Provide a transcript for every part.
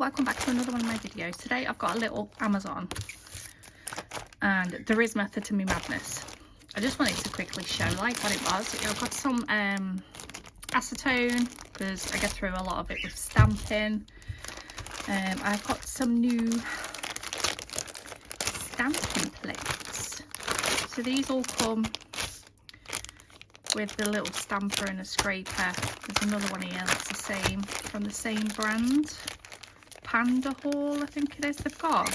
welcome back to another one of my videos. Today I've got a little Amazon and there is method to me madness. I just wanted to quickly show like what it was. I've got some acetone because I get through a lot of it with stamping. I've got some new stamping plates. So these all come with the little stamper and a scraper. There's another one here that's the same, from the same brand, Panda Hall I think it is. They've got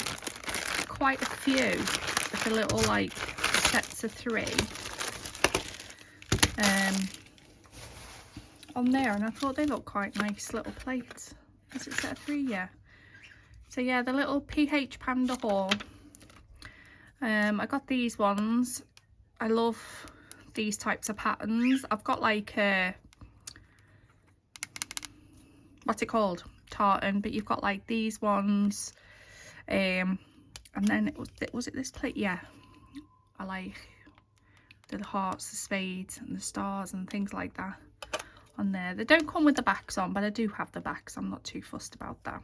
quite a few of the little like sets of 3 on there, and I thought they looked quite nice little plates. Is it set of 3? Yeah. So yeah, the little PH Panda Hall. I got these ones. I love these types of patterns. I've got like a, what's it called, tartan, but you've got like these ones, and then was it this plate? Yeah, I like the hearts, the spades and the stars and things like that on there. They don't come with the backs on, but I do have the backs. I'm not too fussed about that,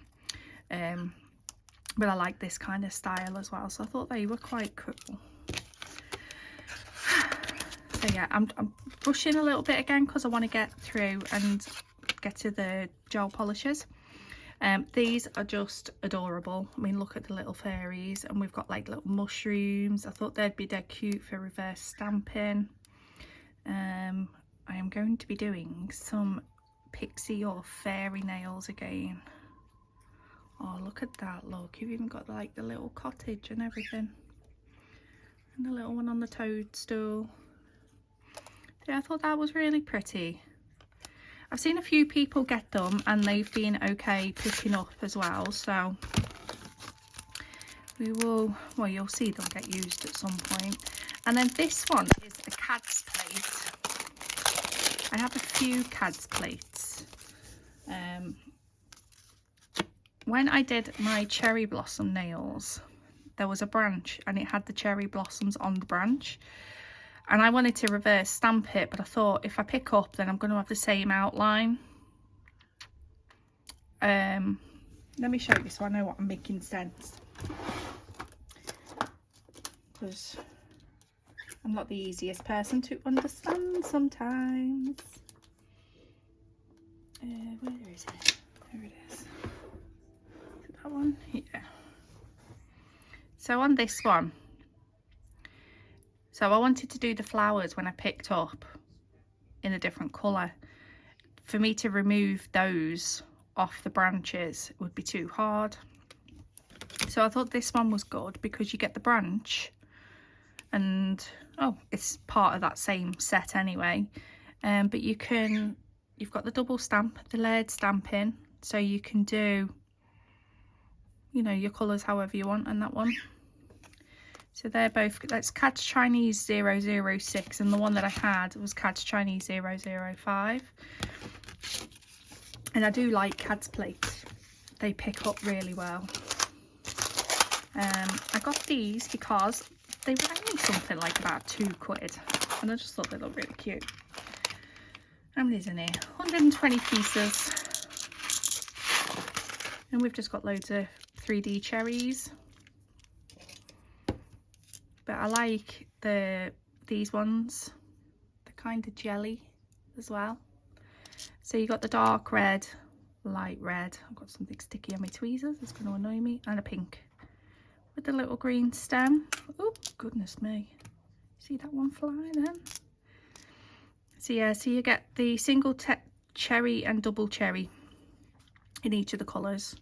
but I like this kind of style as well, so I thought they were quite cool. So yeah, I'm brushing a little bit again because I want to get through and get to the gel polishes. These are just adorable. I mean, look at the little fairies, and we've got like little mushrooms. I thought they'd be dead cute for reverse stamping. I am going to be doing some pixie or fairy nails again. Oh, look at that, look, you've even got like the little cottage and everything, and the little one on the toadstool. Yeah, I thought that was really pretty. I've seen a few people get them and they've been okay picking up as well, so we will, well, you'll see them get used at some point. And then this one is a CADS plate. I have a few CADS plates. When I did my cherry blossom nails, there was a branch and it had the cherry blossoms on the branch. And I wanted to reverse stamp it, but I thought if I pick up, then I'm going to have the same outline. Let me show you so I know what I'm making sense. Because I'm not the easiest person to understand sometimes. Where is it? There it is. Is it that one? Yeah. So on this one, so I wanted to do the flowers when I picked up in a different colour. For me to remove those off the branches would be too hard. So I thought this one was good because you get the branch and, oh, it's part of that same set anyway. But you've got the double stamp, the layered stamping, so you can do, you know, your colours however you want on that one. So they're both, that's CADS Chinese 006, and the one that I had was CADS Chinese 005. And I do like CADS plates. They pick up really well. I got these because they were only something like about £2, and I just thought they looked really cute. How many's in here? 120 pieces. And we've just got loads of 3D cherries. But I like these ones, the kind of jelly as well. So you got the dark red, light red. I've got something sticky on my tweezers, it's going to annoy me, and a pink with the little green stem. Oh goodness me, see that one fly then? So yeah, so you get the single cherry and double cherry in each of the colours,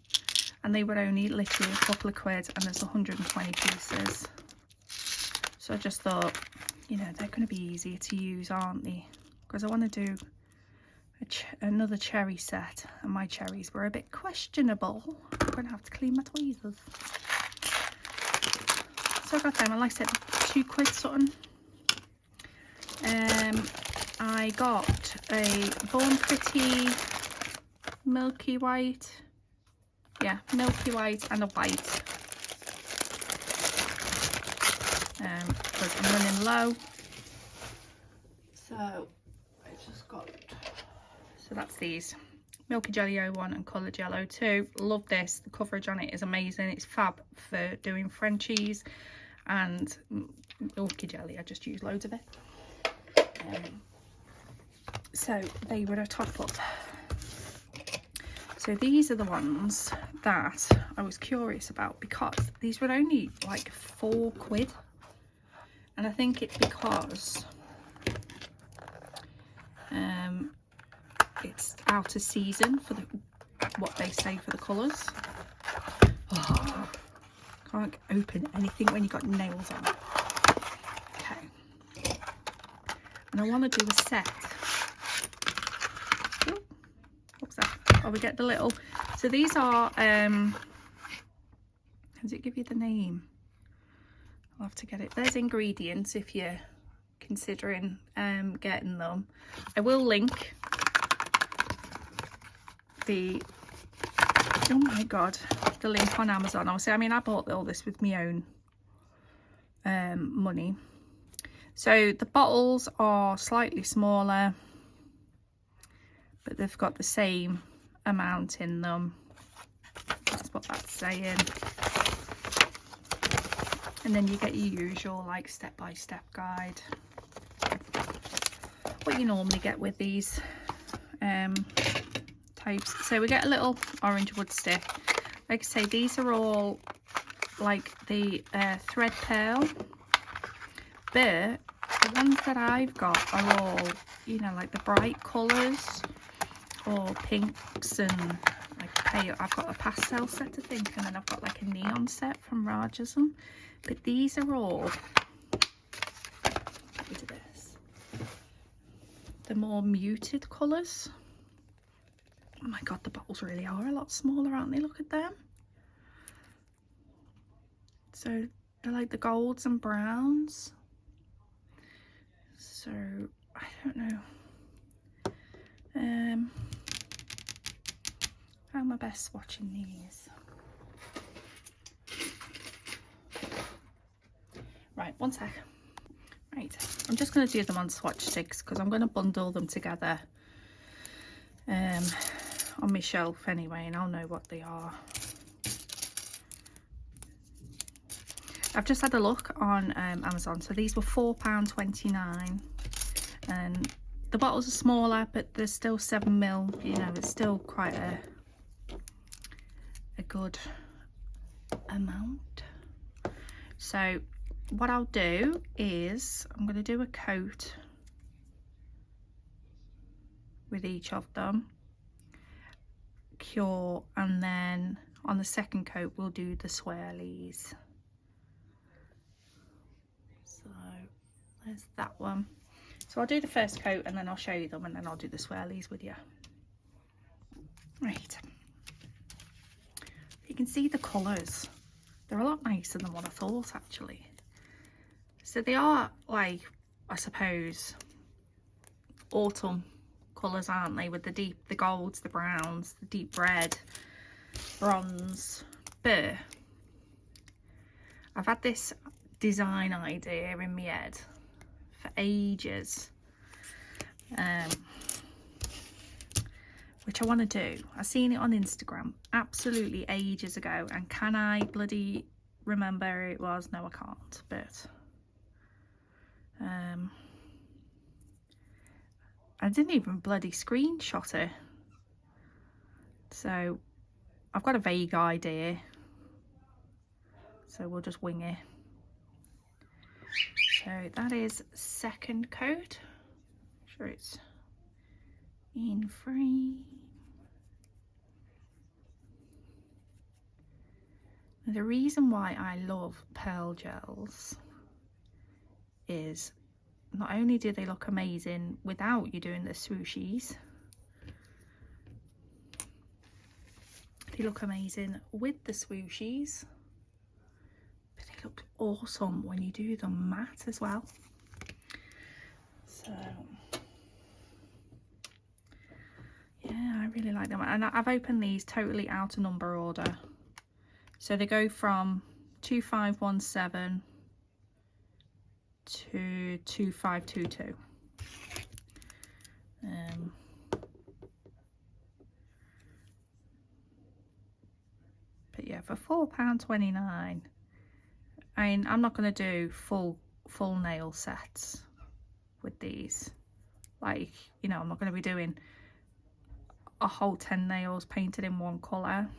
and they were only literally a couple of quid, and there's 120 pieces. So I just thought, you know, they're going to be easier to use, aren't they? Because I want to do another cherry set, and my cherries were a bit questionable. I'm going to have to clean my tweezers. So I got them, and like I said, £2 something. I got a Born Pretty milky white. Yeah, milky white and a white. Because I'm running low, so I just got, so that's these Milky Jelly 01 and Colour Gel 02. Love this. The coverage on it is amazing. It's fab for doing Frenchies and Milky Jelly. I just use loads of it. So they were a top up. So these are the ones that I was curious about because these were only like £4. And I think it's because it's out of season for what they say for the colours. Oh, can't open anything when you've got nails on. Okay. And I want to do a set. Ooh, what's that? Oh, we get the little... So these are... does it give you the name? I'll have to get it. There's ingredients if you're considering getting them. I will link the, oh my god, the link on Amazon. Obviously, I mean, I bought all this with my own money. So the bottles are slightly smaller, but they've got the same amount in them. That's what that's saying. And then you get your usual like step-by-step guide. What you normally get with these types. So we get a little orange wood stick. Like I say, these are all like the thread pearl, but the ones that I've got are all, you know, like the bright colours or pinks and like pale. I've got a pastel set, I think, and then I've got like a neon set from Rarjsm. But these are all, look at this, the more muted colours. Oh my god, the bottles really are a lot smaller, aren't they? Look at them. So they're like the golds and browns. So I don't know. How am I best swatching these? Right, one sec. Right, I'm just going to do them on swatch sticks because I'm going to bundle them together on my shelf anyway, and I'll know what they are. I've just had a look on Amazon. So these were £4.29, and the bottles are smaller, but they're still 7ml. You know, it's still quite a good amount. So what I'll do is I'm going to do a coat with each of them, cure, and then on the second coat we'll do the swirlies. So there's that one. So I'll do the first coat and then I'll show you them, and then I'll do the swirlies with you. Right, you can see the colours. They're a lot nicer than what I thought, actually. So they are, like, I suppose, autumn colours, aren't they? With the golds, the browns, the deep red, bronze. But I've had this design idea in my head for ages, which I want to do. I seen it on Instagram absolutely ages ago, and can I bloody remember who it was? No, I can't, but I didn't even bloody screenshot it, so I've got a vague idea, so we'll just wing it. So that is second coat. Sure, it's in frame. The reason why I love pearl gels is not only do they look amazing without you doing the swooshies, they look amazing with the swooshies, but they look awesome when you do them matte as well. So yeah, I really like them, and I've opened these totally out of number order. So they go from 2517 to 2522. for £4.29. I mean, I'm not going to do full nail sets with these. Like, you know, I'm not going to be doing a whole 10 nails painted in one colour.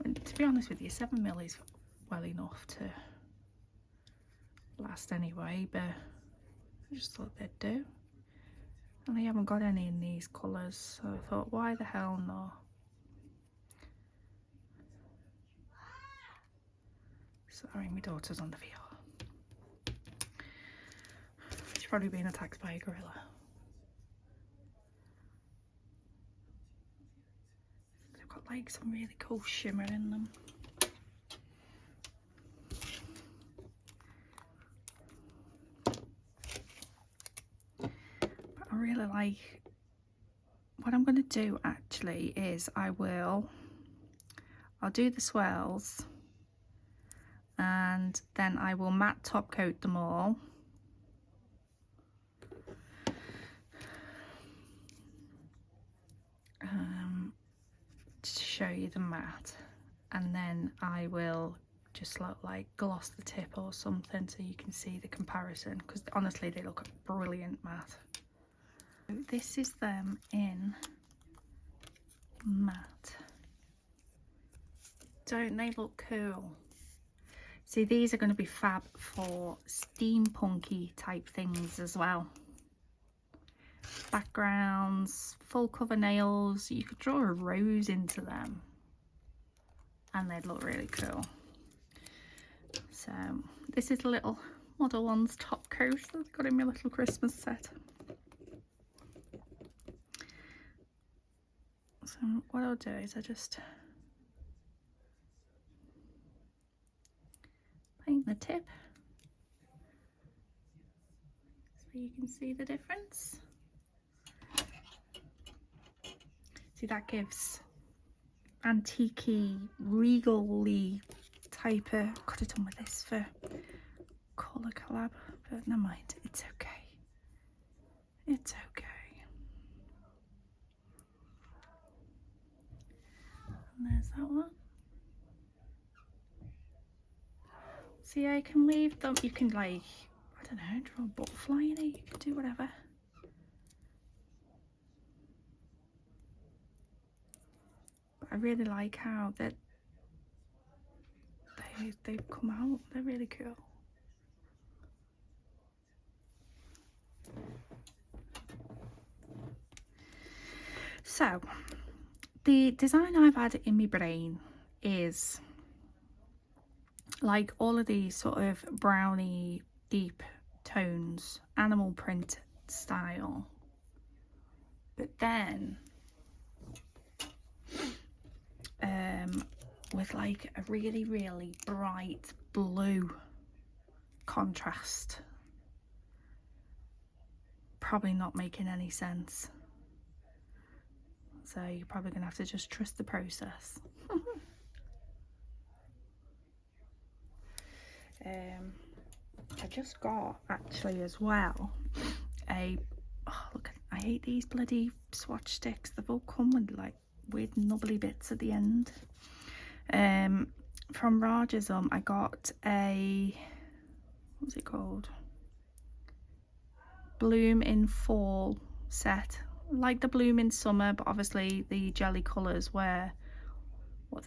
And to be honest with you, 7mm is well enough to last anyway, but I just thought they'd do. And I haven't got any in these colours, so I thought, why the hell not? Sorry, my daughter's on the VR. She's probably being attacked by a gorilla. They've got like some really cool shimmer in them. But I really like, what I'm going to do actually is I'll do the swirls, and then I will matte top coat them all. To show you the matte, and then I will just like gloss the tip or something so you can see the comparison, because honestly they look brilliant matte. This is them in matte. Don't they look cool? See, these are going to be fab for steampunky type things as well. Backgrounds, full cover nails, you could draw a rose into them and they'd look really cool. So this is a little Modelones top coat that I've got in my little Christmas set. So what I'll do is I just paint the tip so you can see the difference. See, that gives antique-y, regal-y type of, could have done with this for colour collab, but never mind, it's okay. It's okay. And there's that one. See, I can leave them, you can like, I don't know, draw a butterfly in it, you can do whatever. But I really like how that they've come out, they're really cool. So, the design I've had in my brain is like all of these sort of browny deep tones, animal print style, but then with like a really, really bright blue contrast. Probably not making any sense. So you're probably going to have to just trust the process. I just got actually as well look, I hate these bloody swatch sticks. They've all come with like weird nubbly bits at the end. From Rarjsm I got a, what was it called? Bloom in Fall set. Like the bloom in summer, but obviously the jelly colours were what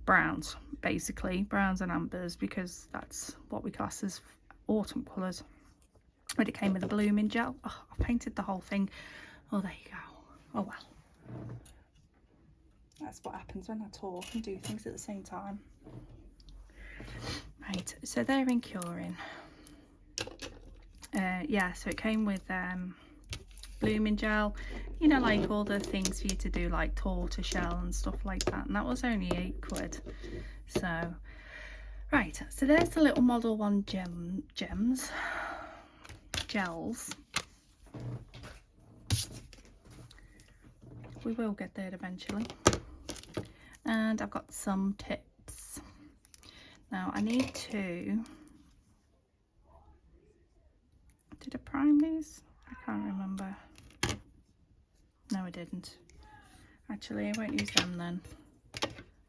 browns, basically browns and ambers, because that's what we class as autumn colours. But it came with a bloom in gel. Oh, I painted the whole thing. Oh, there you go. Oh well, that's what happens when I talk and do things at the same time. Right, so they're in curing. Yeah, so it came with blooming gel, you know, like all the things for you to do like tortoiseshell and stuff like that, and that was only £8. So right, so there's the little Model 1 gels. We will get there eventually. And I've got some tips. Now I need to, did I prime these? I can't remember. No, I didn't. Actually, I won't use them then.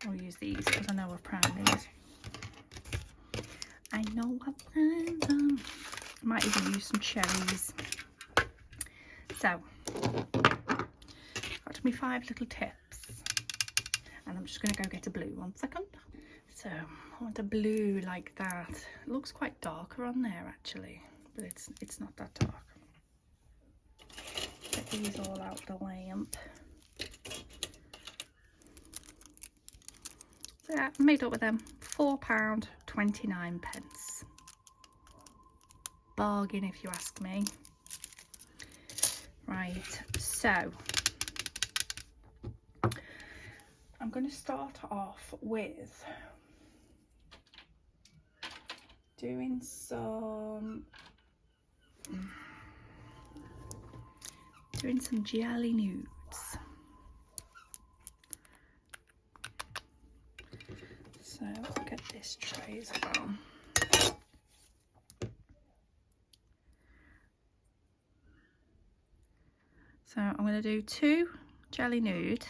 I'll use these because I know I've primed these. I know I've primed them. I might even use some cherries. So, got to me 5 little tips. And I'm just going to go get a blue 1 second. So, I want a blue like that. It looks quite darker on there actually, but it's not that dark. Get these all out the lamp. So yeah, I made up with them. £4.29. Bargain if you ask me. Right, so I'm going to start off with doing some jelly nudes. So I'll get this tray as well. So I'm going to do 2 jelly nude.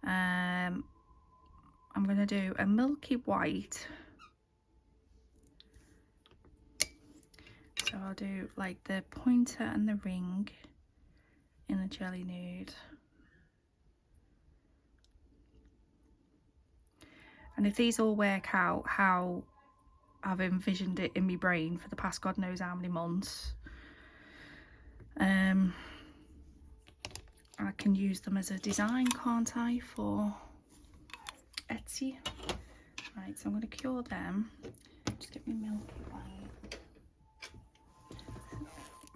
I'm going to do a milky white. So I'll do like the pointer and the ring in the jelly nude. And if these all work out how I've envisioned it in my brain for the past God knows how many months, I can use them as a design, can't I, for Etsy. Right, so I'm going to cure them. Just get me milky white,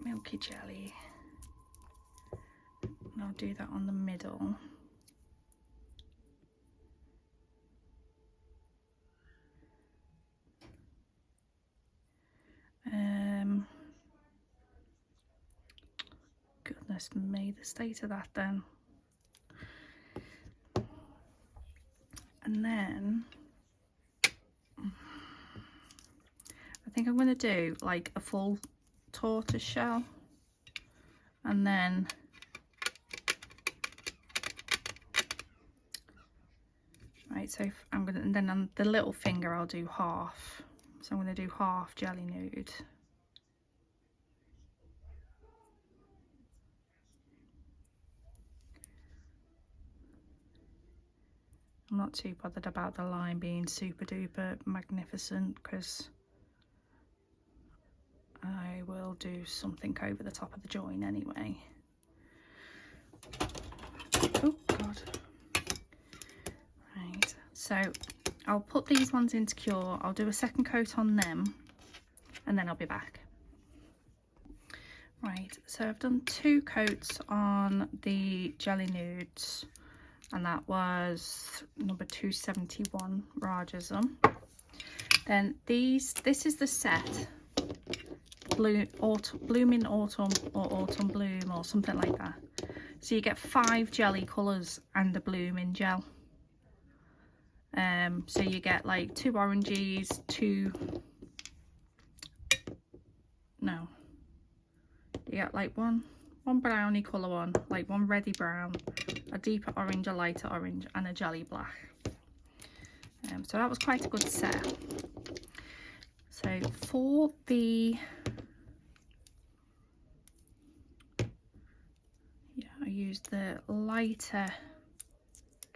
milky jelly, and I'll do that on the middle. Goodness me, the state of that then. And then I think I'm going to do like a full tortoise shell, and then right, so if I'm going to, and then on the little finger I'll do half. So I'm going to do half jelly nude. I'm not too bothered about the line being super duper magnificent because I will do something over the top of the join anyway. Oh God. Right, so I'll put these ones into cure. I'll do a second coat on them and then I'll be back. Right, so I've done 2 coats on the jelly nudes, and that was number 271 Rarjsm. Then this is the set Blooming Autumn or Autumn Bloom or something like that. So you get 5 jelly colours and a blooming gel. So you get like 2 oranges, you get like one brownie colour one, like one reddy brown, a deeper orange, a lighter orange, and a jelly black. So that was quite a good set. So for the I used the lighter,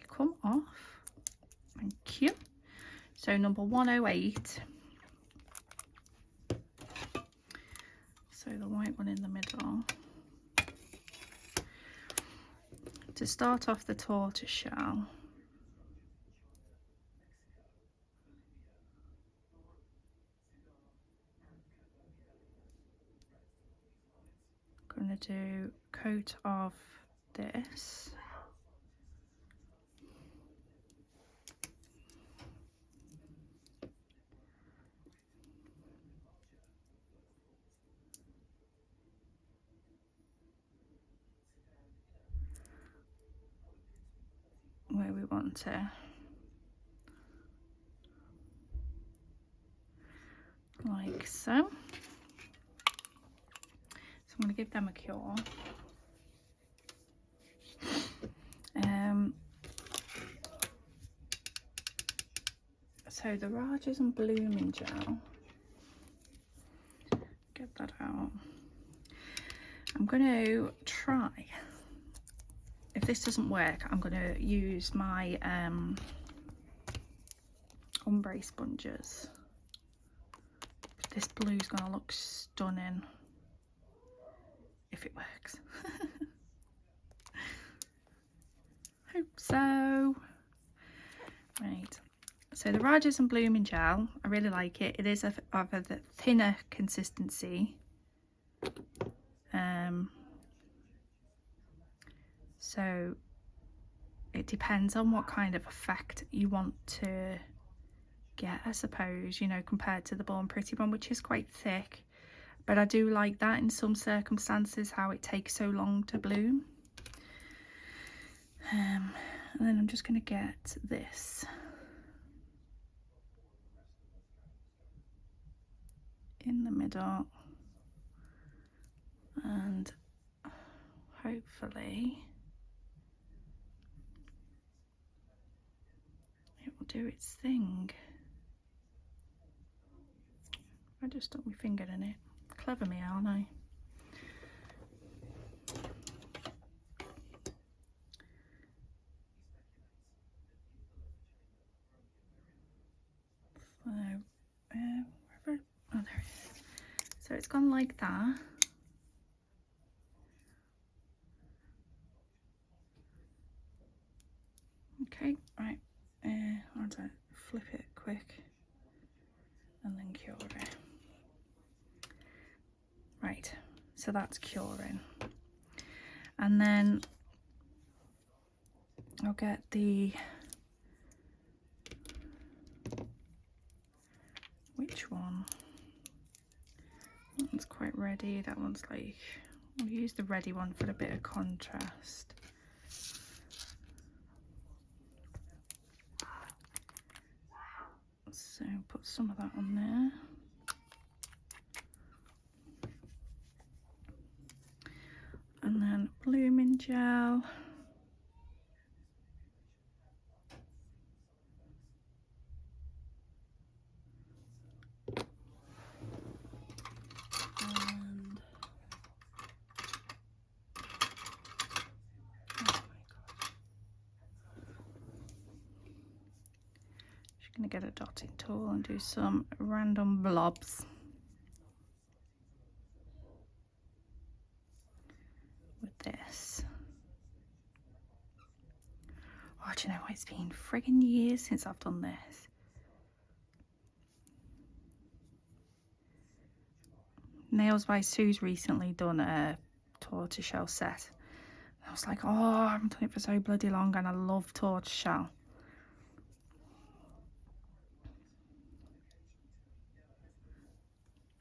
come off, thank you. So number 108, so the white one in the middle. To start off the tortoise shell, I'm going to do a coat of this. Where we want to. Like so. So I'm going to give them a cure. So the Rarjsm Blooming Gel, get that out. I'm going to try, if this doesn't work, I'm going to use my ombre sponges. This blue's going to look stunning if it works. Hope so. Right, so the Rarjsm Blooming Gel, I really like it. It is of a thinner consistency. So it depends on what kind of effect you want to get, I suppose, you know, compared to the Born Pretty one, which is quite thick. But I do like that in some circumstances, how it takes so long to bloom. And then I'm just going to get this in the middle, and hopefully it will do its thing. I just stuck my finger in it. Clever me, aren't I? So, wherever, oh, there it is. So it's gone like that. Okay, right. I'll just flip it quick and then cure it. Right, so that's curing. And then I'll get the, which one? That one's quite ready. That one's like, I'll use the ready one for a bit of contrast. So put some of that on there. And then blooming gel. And just gonna get a dotting tool and do some random blobs with this. Oh, do you know what? It's been friggin' years since I've done this. Nails by Sue's recently done a tortoiseshell set. I was like, oh, I haven't done it for so bloody long, and I love tortoiseshell.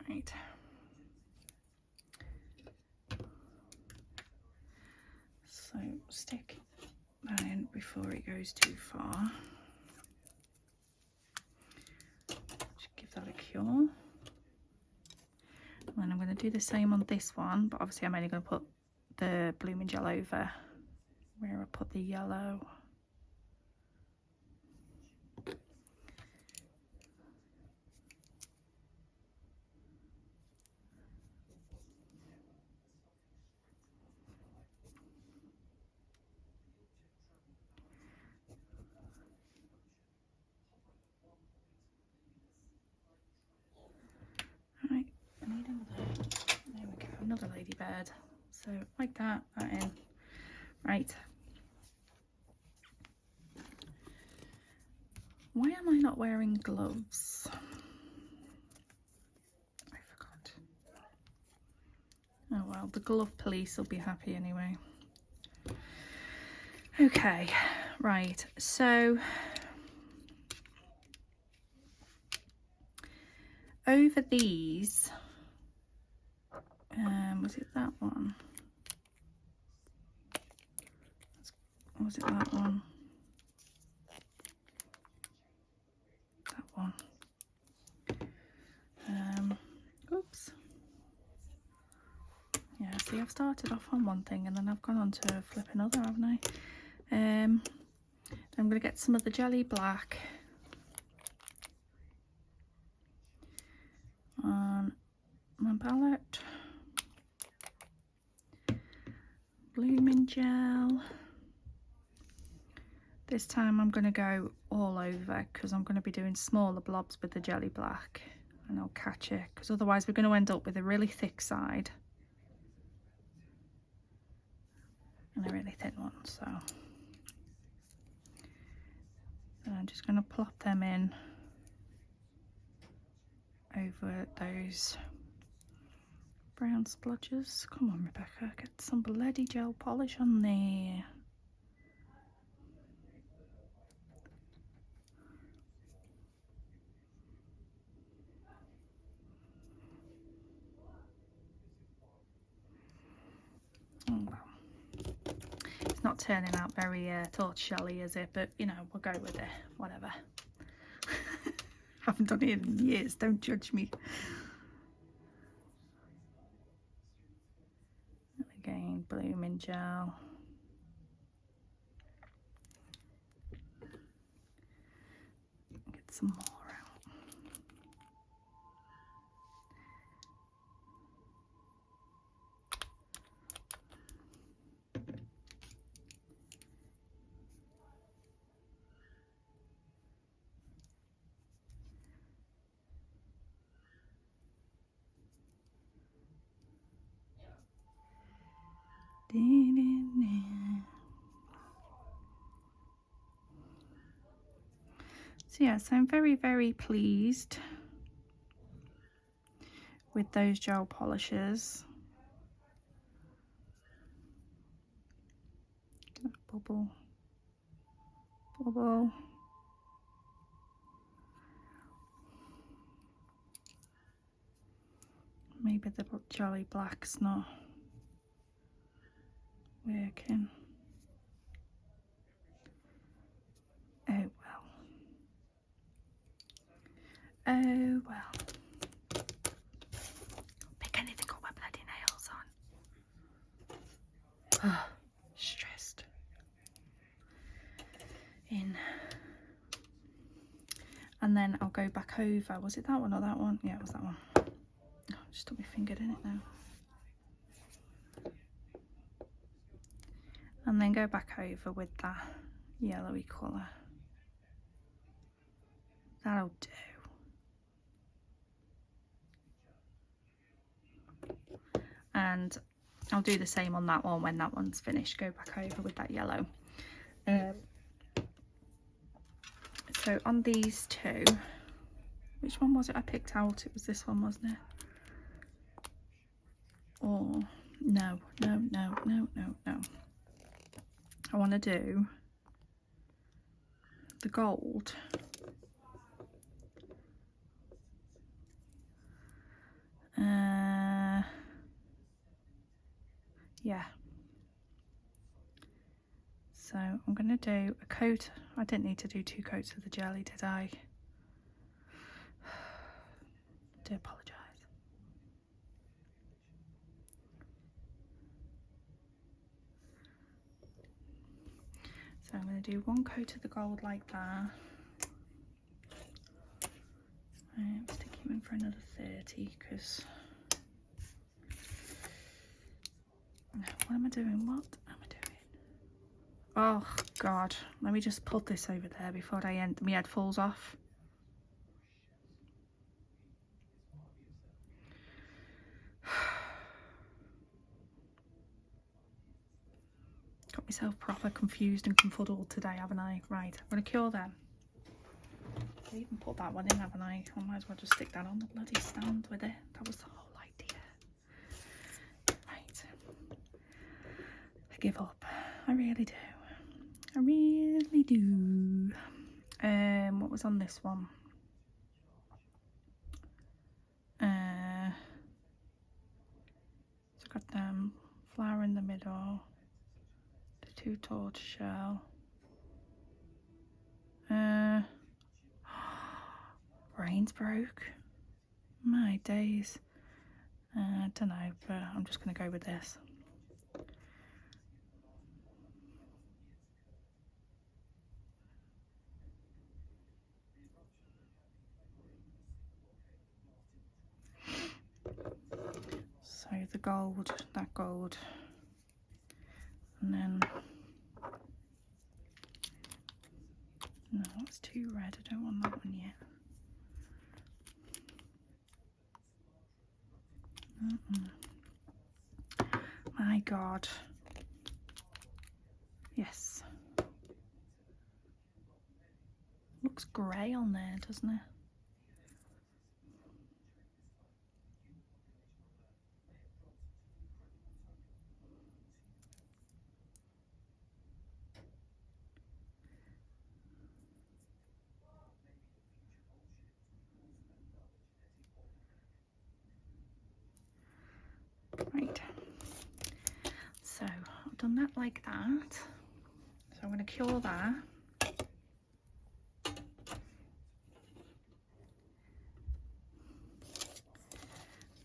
Right. So stick that in before it goes too far. Just give that a cure. And then I'm going to do the same on this one, but obviously I'm only going to put the blooming gel over where I put the yellow. Right, I need another, there we go, another ladybird. So like that in. Right. Why am I not wearing gloves? I forgot. Oh well, the glove police will be happy anyway. Okay, right, so over these, was it that one? Or was it that one? That one. Oops. Yeah, see, I've started off on one thing and then I've gone on to flip another, haven't I? I'm going to get some of the jelly black my palette. Blooming gel. This time I'm going to go all over because I'm going to be doing smaller blobs with the jelly black, and I'll catch it because otherwise we're going to end up with a really thick side and a really thin one. So I'm just going to plop them in over those brown splodges. Come on, Rebecca, get some bloody gel polish on there. Oh, well. It's not turning out very tortoiseshell-y, is it? But, you know, we'll go with it. Whatever. Haven't done it in years. Don't judge me. And again, blooming gel. Get some more out. So yes, I'm very pleased with those gel polishes. Bubble, bubble. Maybe the jelly black's not working. Oh well. Oh well. Pick anything got my bloody nails on. Stressed. In. And then I'll go back over. Was it that one or that one? Yeah, it was that one. Oh, just took my finger in it now. And then go back over with that yellowy colour. That'll do. And I'll do the same on that one when that one's finished. Go back over with that yellow. So on these two, which one was it I picked out? It was this one, wasn't it? Or no. I want to do the gold. Yeah. So I'm going to do a coat. I didn't need to do 2 coats of the jelly, did I? I do apologise. So I'm going to do 1 coat of the gold like that. I'm sticking him in for another 30 because... No, what am I doing? What am I doing? Oh, God. Let me just put this over there before my head falls off. Got myself proper confused and confuddled today, haven't I? Right, I'm going to cure them. I even put that one in, haven't I? I might as well just stick that on the bloody stand with it. That was the whole idea. Right. I give up. I really do. I really do. What was on this one? So I got them flower in the middle, the 2 tortoiseshell. Brains broke. My days. I don't know, but I'm just going to go with this. the gold, that gold, and then, no, that's too red, I don't want that one yet. My God. Yes. Looks grey on there, doesn't it? Right. So I've done that like that. So I'm going to cure that.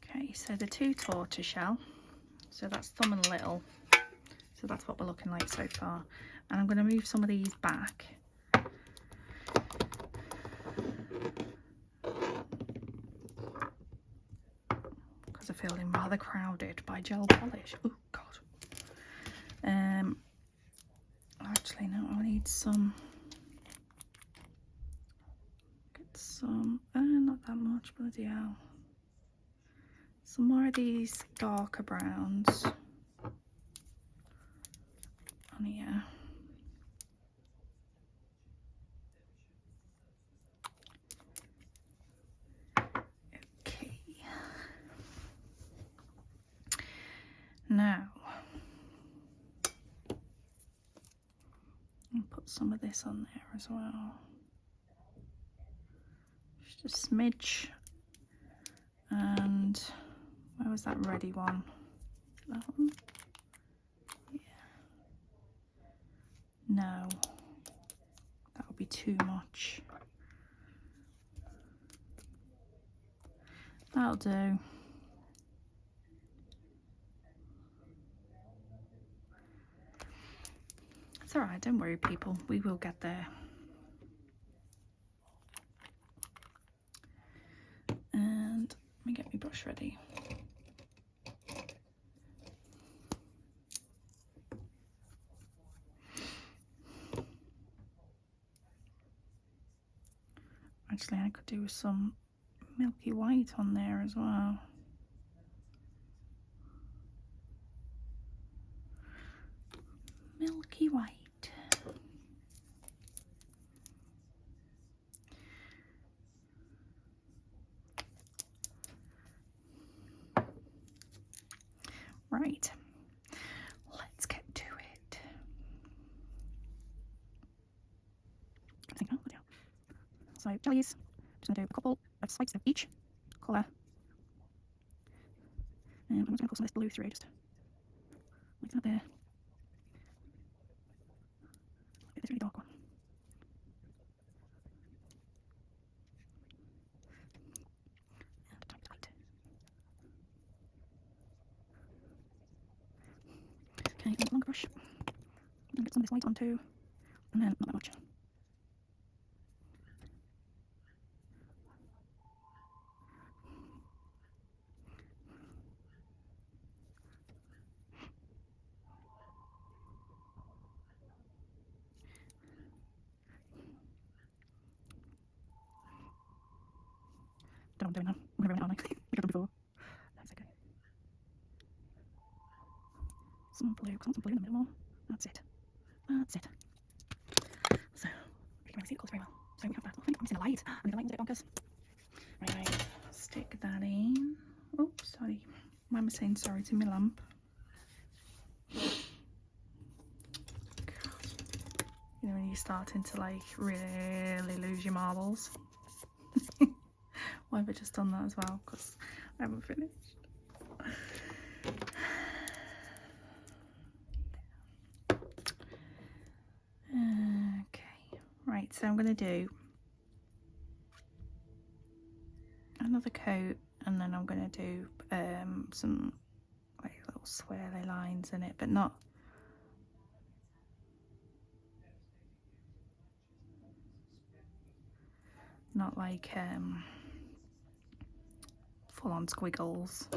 Okay, so the two tortoiseshell. So that's thumb and little. So that's what we're looking like so far. And I'm going to move some of these back. Because I'm feeling rather crowded by gel polish. Oh God. Actually no, I need some. Get some. Not that much, bloody hell. Some more of these darker browns on here. Okay. Now, I'll put some of this on there as well. Just a smidge. And where was that ready one? That one? Yeah. No, that would be too much. That'll do. It's alright, don't worry people, we will get there. And let me get my brush ready. Actually, I could do some milky white on there as well. Milky white. Right, let's get to it. So jellies, I'm just going to do a couple of swipes of each colour. And I'm just going to put some of this blue through, just like that there. Get this really dark one. And a tiny bit. Okay, and a longer brush. And get some of this white on too. And then not that much. Don't know what I'm doing now. I'm going to ruin it, aren't I? Like I've done before. That's okay. Some blue, some blue in the middle more. That's it. That's it. So, you can really see the colours very well. So we have that. I think I'm missing a light. I need a light to get bonkers. Right, stick that in. Oh, sorry. Why am I saying sorry to my lamp? God. You know when you're starting to like really lose your marbles? Why have I just done that as well? Because I haven't finished. Okay, right, so I'm going to do another coat and then I'm going to do some like little swirly lines in it, but not like full-on squiggles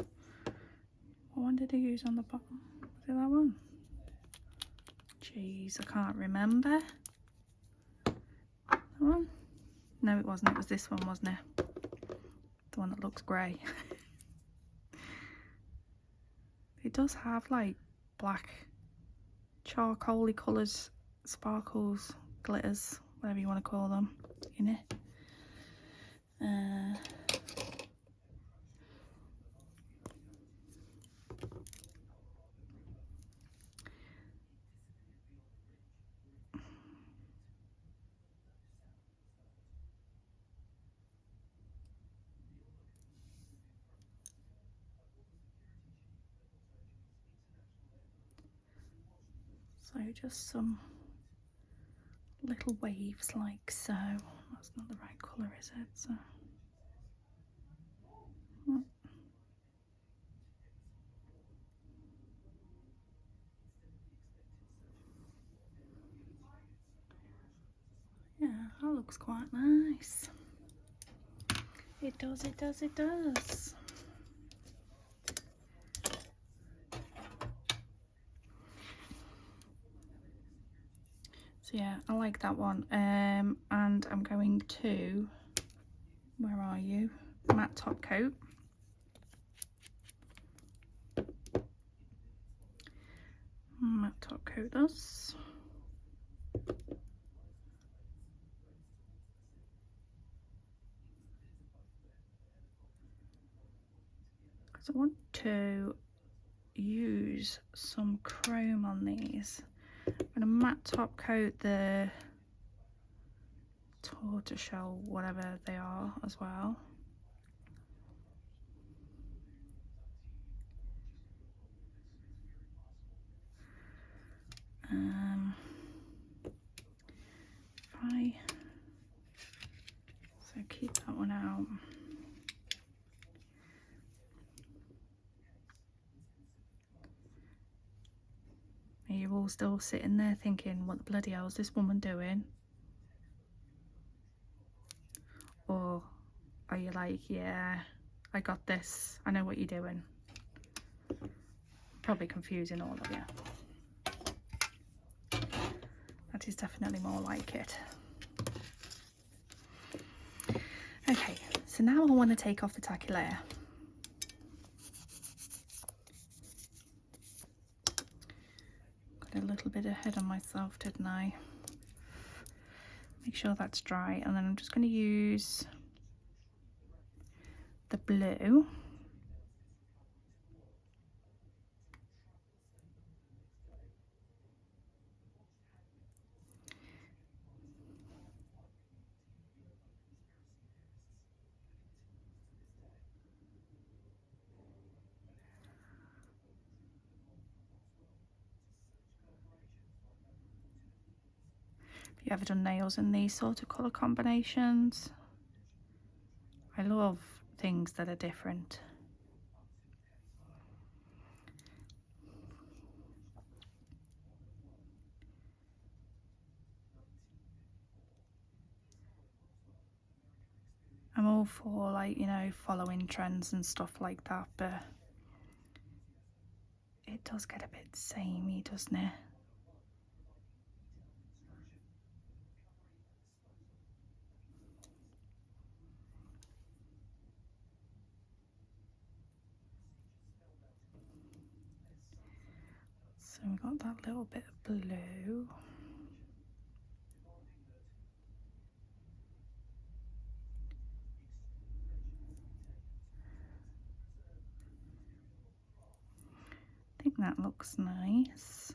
one did I use on the bottom? Was it that one? Jeez, I can't remember. That one? No, it wasn't. It was this one, wasn't it? The one that looks grey. It does have like black charcoaly colours, sparkles, glitters, whatever you want to call them, in it. So just some little waves like so. That's not the right colour, is it? So yeah, that looks quite nice. It does, it does, it does. So yeah, I like that one. And I'm going to, where are you? Matte top coat. Matte top coat this. Because I want to use some chrome on these. I'm going to matte top coat the tortoiseshell, whatever they are, as well. So keep that one out. Are you all still sitting there thinking, what the bloody hell is this woman doing? Or are you like, yeah, I got this, I know what you're doing? Probably confusing all of you. That is definitely more like it. Okay, so now I want to take off the tacky layer. Got a little bit ahead of myself, didn't I? Make sure that's dry, and then I'm just going to use the blue. Have you ever done nails in these sort of colour combinations? I love things that are different. I'm all for, like, you know, following trends and stuff like that, but it does get a bit samey, doesn't it? So we've got that little bit of blue. I think that looks nice.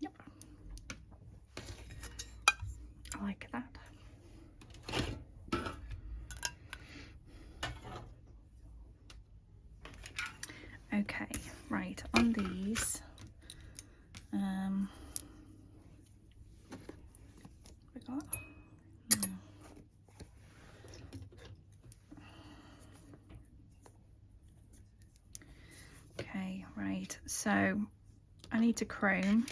Yep. I like that. Okay, right, on these, we got, okay, right, so I need to chrome.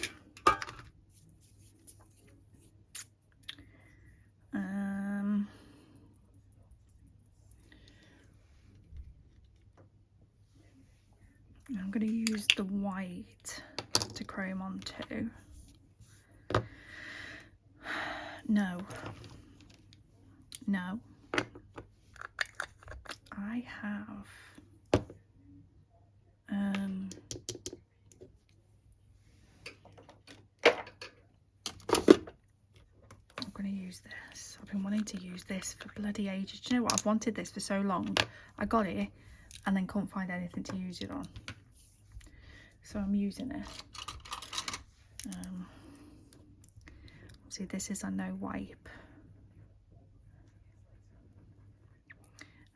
I'm going to use the white to chrome on too. No. I have I'm going to use this. I've been wanting to use this for bloody ages. Do you know what? I've wanted this for so long. I got it and then couldn't find anything to use it on. So I'm using it. See, this is a no wipe.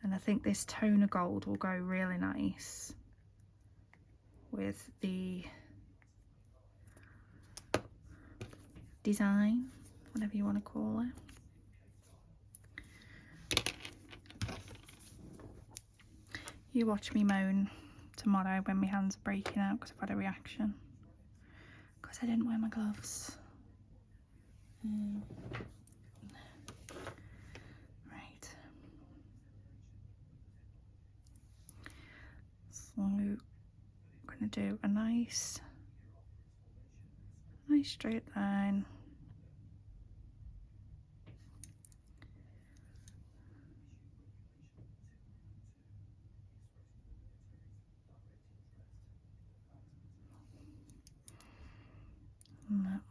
And I think this toner gold will go really nice with the design, whatever you want to call it. You watch me moan tomorrow when my hands are breaking out because I've had a reaction. Because I didn't wear my gloves. Right. So I'm going to do a nice straight line.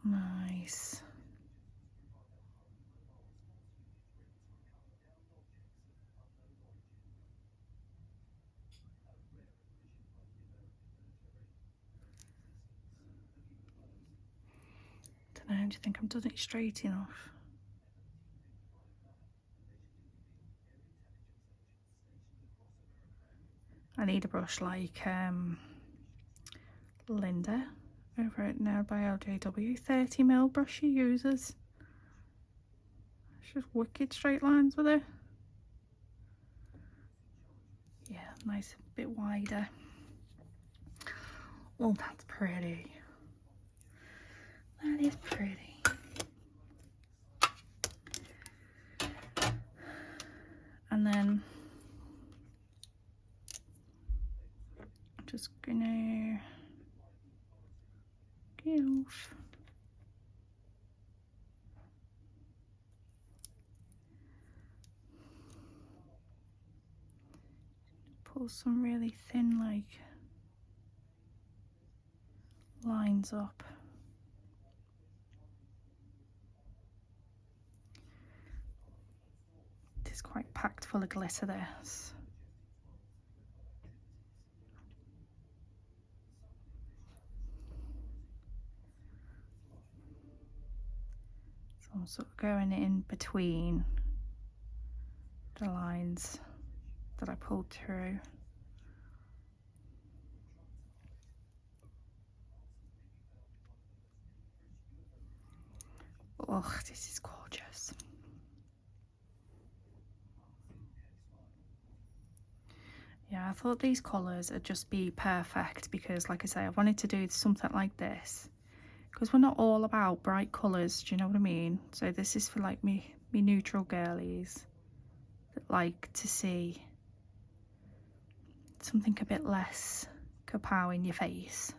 Nice. Don't know, do you think I've done it straight enough? I need a brush like Linda over at Nailed by LJW. 30mm brush she uses. It's just wicked straight lines with it. Yeah, nice, a bit wider. Oh, that's pretty. That is pretty. And then I'm just gonna get off. Pull some really thin like lines up. It's quite packed full of glitter, this. So I'm sort of going in between the lines that I pulled through. Oh, this is gorgeous. Yeah, I thought these colours would just be perfect because, like I say, I wanted to do something like this because we're not all about bright colours, do you know what I mean? So this is for like me neutral girlies that like to see something a bit less kapow in your face.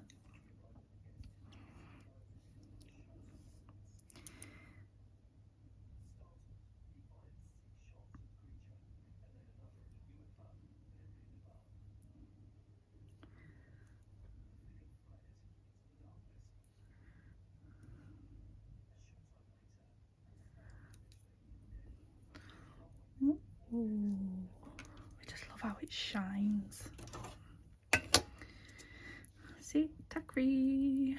Ooh, I just love how it shines. See, Takri.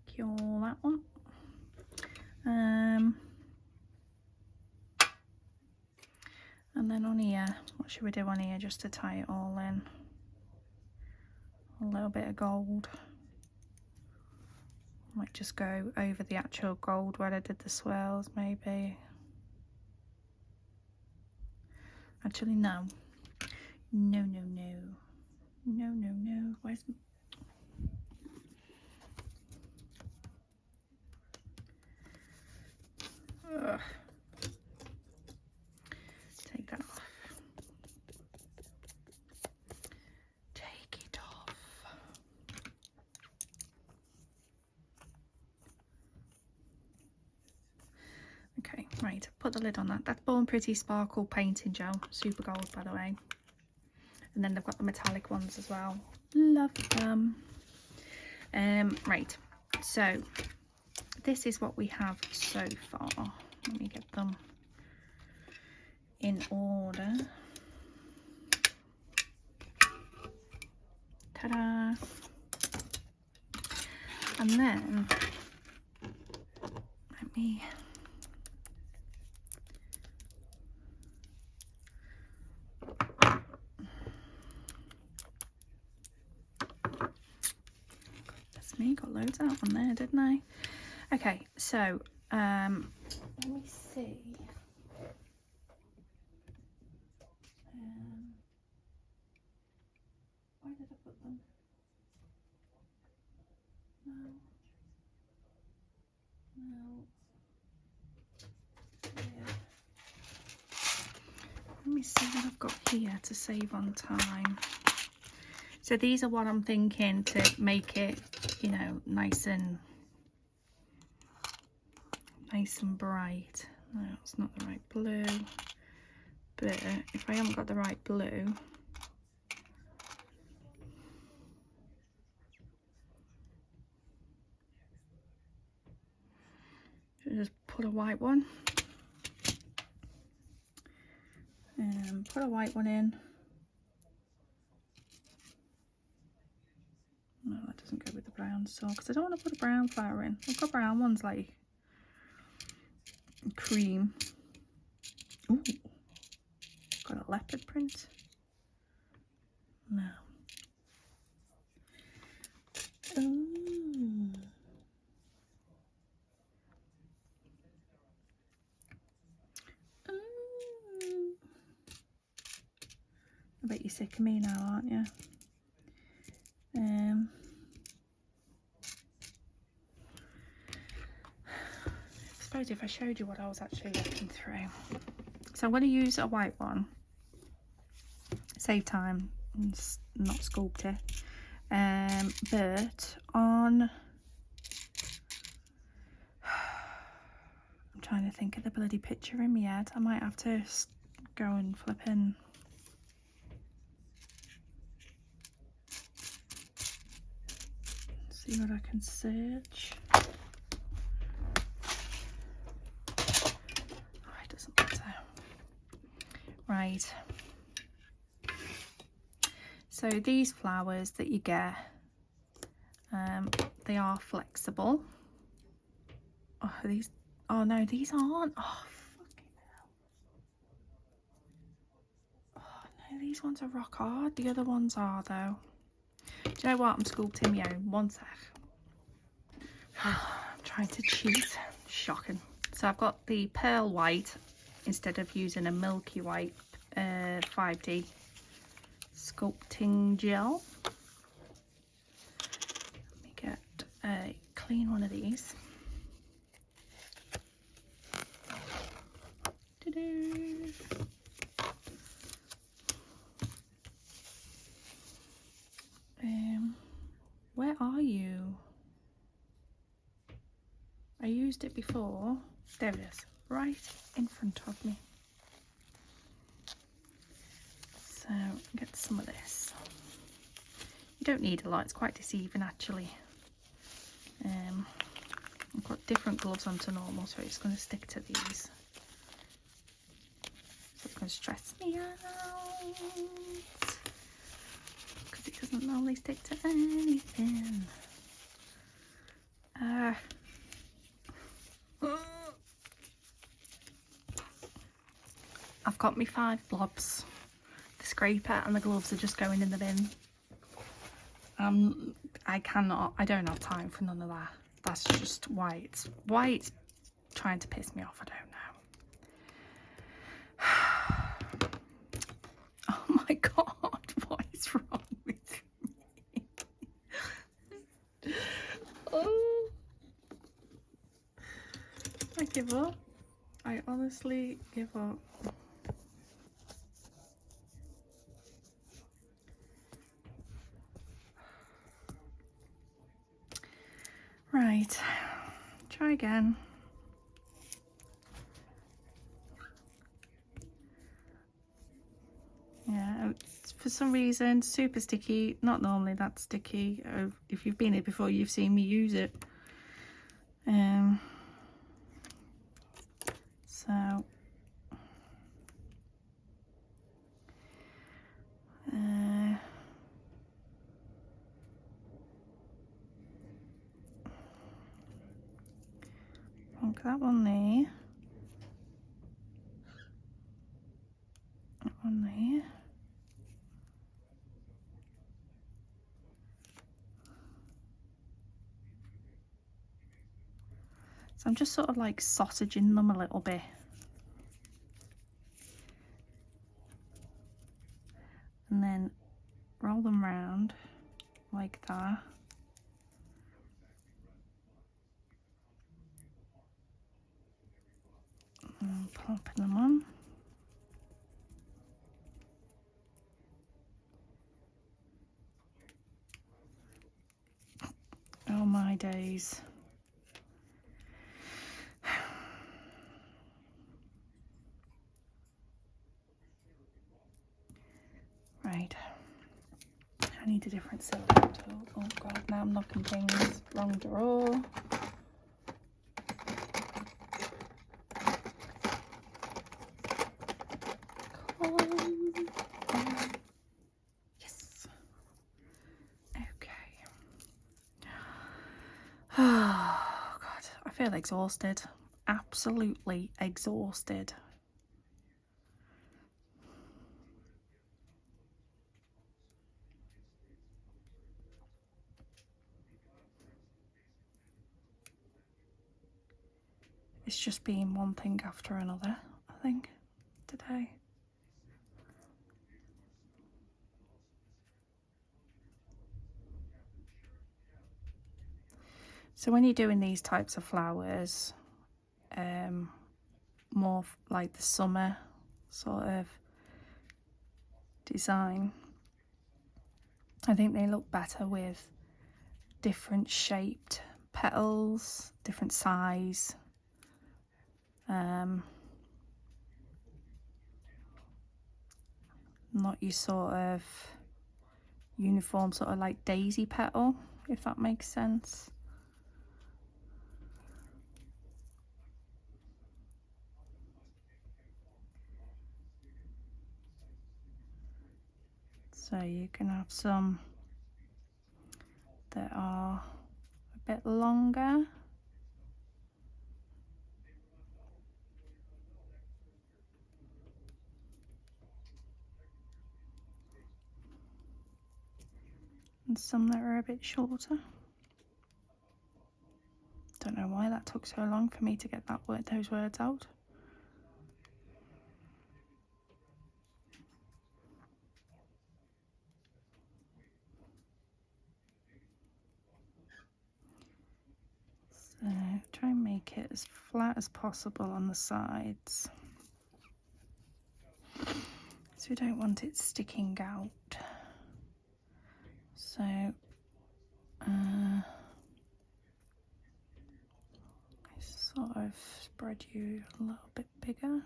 Cure that one. And then on here, what should we do on here just to tie it all in? A little bit of gold. Might just go over the actual gold where I did the swirls, maybe. Actually, no. No. Where's... Ugh. Take that off. Right, put the lid on that. That's Born Pretty Sparkle Painting Gel, super gold by the way. And then they've got the metallic ones as well. Love them. Right, so this is what we have so far. Let me get them in order. Ta-da! And then let me got loads out on there, didn't I? Okay, so let me see. Where did I put them? No. Yeah. Let me see what I've got here to save on time. So these are what I'm thinking to make it, you know, nice and bright. No, it's not the right blue. But if I haven't got the right blue, just put a white one. And put a white one in. No, that doesn't go with the brown, so because I don't want to put a brown flower in. I've got brown ones like cream. Ooh, got a leopard print. No. Ooh. Ooh. I bet you're sick of me now, aren't you? I suppose if I showed you what I was actually looking through. So I'm going to use a white one. Save time and not sculpt it. But on... I'm trying to think of the bloody picture in my head. I might have to go and flip in. See what I can search. Oh, it doesn't matter. Right. So these flowers that you get, they are flexible. Oh, these, oh no, these aren't. Oh, fucking hell. Oh no, these ones are rock hard. The other ones are though. Do you know what? I'm sculpting my own. One sec. I'm trying to cheat. Shocking. So I've got the pearl white instead of using a milky white 5D sculpting gel. Let me get a clean one of these. Where are you? I used it before. There it is, right in front of me. So get some of this. You don't need a lot, it's quite deceiving actually. I've got different gloves on to normal, so it's going to stick to these. So it's going to stress me out because it doesn't normally stick to anything. I've got me 5 blobs. The scraper and the gloves are just going in the bin. I don't have time for none of that. That's just why it's trying to piss me off. I don't know. Oh my god, what is wrong with me? Oh, I give up. I honestly give up. Right, try again. for some reason super sticky. Not normally that sticky. If you've been here before, you've seen me use it. So plonk that one there. That one there. So I'm just sort of like sausaging them a little bit. And then roll them round like that. And plopping them on. Oh my days. Right. I need a different silhouette tool. Oh god, now I'm knocking things. Wrong drawer. Yes. Okay. Oh god, I feel exhausted. Absolutely exhausted. It's just been one thing after another, I think, today. So when you're doing these types of flowers, more like the summer sort of design, I think they look better with different shaped petals, different size. Not your sort of uniform sort of like daisy petal, if that makes sense. So you can have some that are a bit longer. And some that are a bit shorter. Don't know why that took so long for me to get those words out. So try and make it as flat as possible on the sides. So we don't want it sticking out. So sort of spread you a little bit bigger.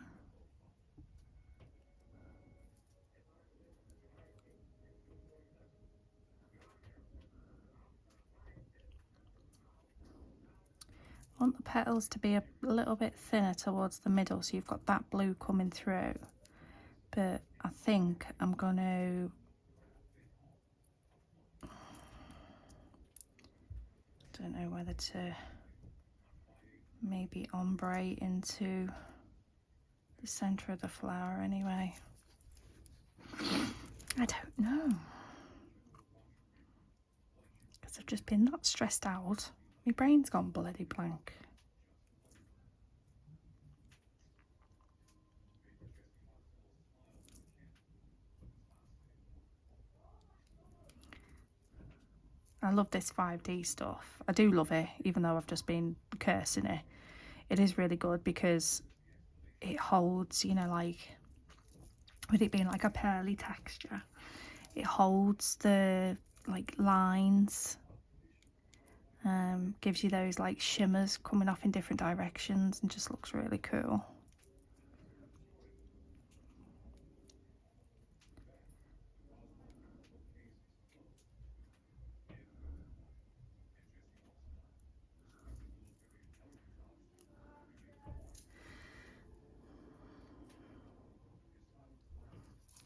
I want the petals to be a little bit thinner towards the middle, so you've got that blue coming through. But I think I'm going to don't know whether to maybe ombre into the center of the flower anyway. I don't know, because I've just been that stressed out. My brain's gone bloody blank. I love this 5D stuff. I do love it, even though I've just been cursing it. It is really good because it holds, you know, like, with it being like a pearly texture, it holds the, like, lines, gives you those, like, shimmers coming off in different directions and just looks really cool.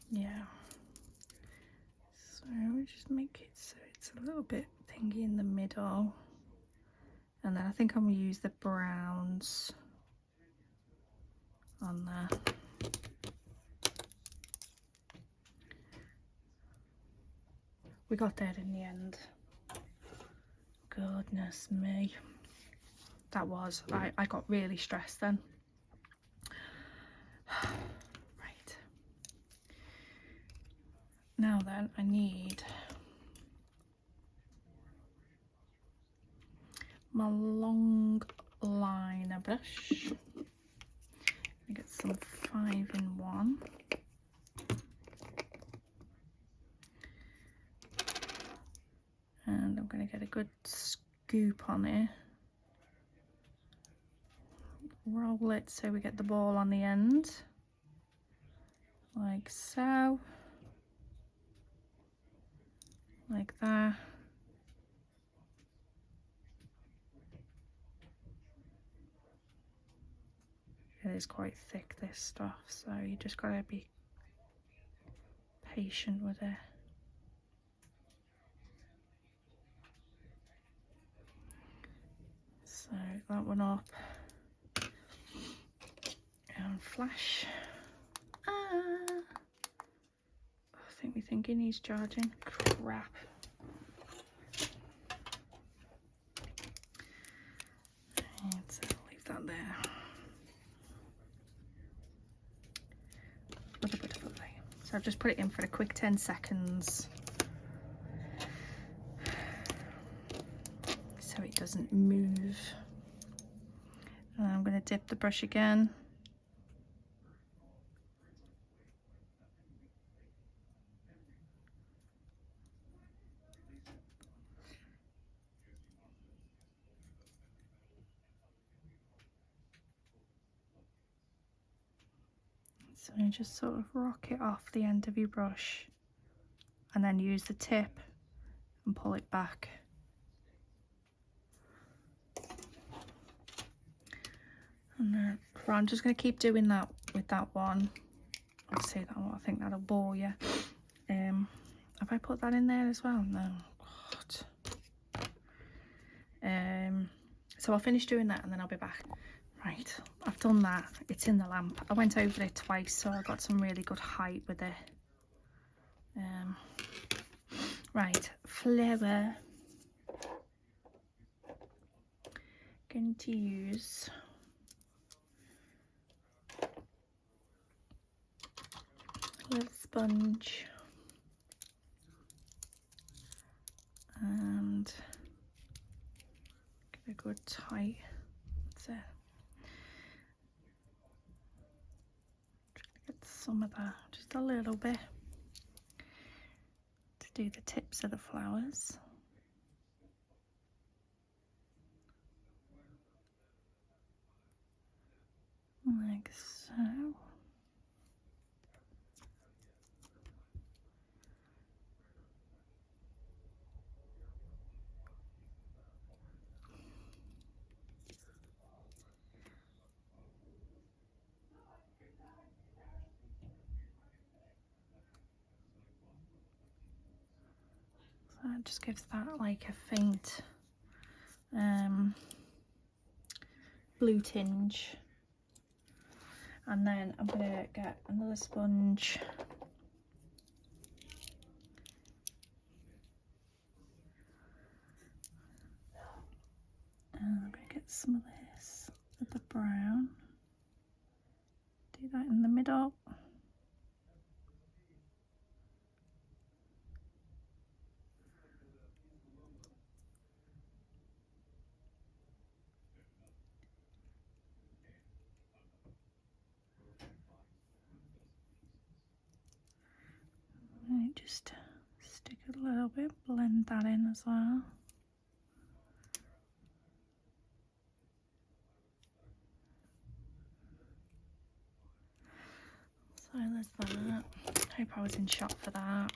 Yeah. So we just make it so it's a little bit thingy in the middle. And then I think I'm going to use the browns on there. We got there in the end. Goodness me. That was, I got really stressed then. Right. Now then, I need my long liner brush. I get some 5-in-1. And I'm going to get a good scoop on it. Roll it so we get the ball on the end. Like so. Like that. It is quite thick, this stuff, so you just gotta be patient with it. So that one up and flash. I think we're thinking he's charging. Crap. So leave that there. So I've just put it in for a quick 10 seconds so it doesn't move. And I'm going to dip the brush again. So you just sort of rock it off the end of your brush and then use the tip and pull it back. And then I'm just going to keep doing that with that one. I'll say that one, I think that'll bore you. Have I put that in there as well? No. God. So I'll finish doing that and then I'll be back. Right, I've done that. It's in the lamp. I went over it twice, so I got some really good height with it. Right, flower. Going to use a little sponge and get a good tight. That's it. Get some of that, just a little bit, to do the tips of the flowers. Like so. So it just gives that like a faint blue tinge. And then I'm gonna get another sponge and I'm gonna get some of this with the brown. Do that in the middle. And just stick it a little bit, blend that in as well. So there's that. Hope I was in shot for that.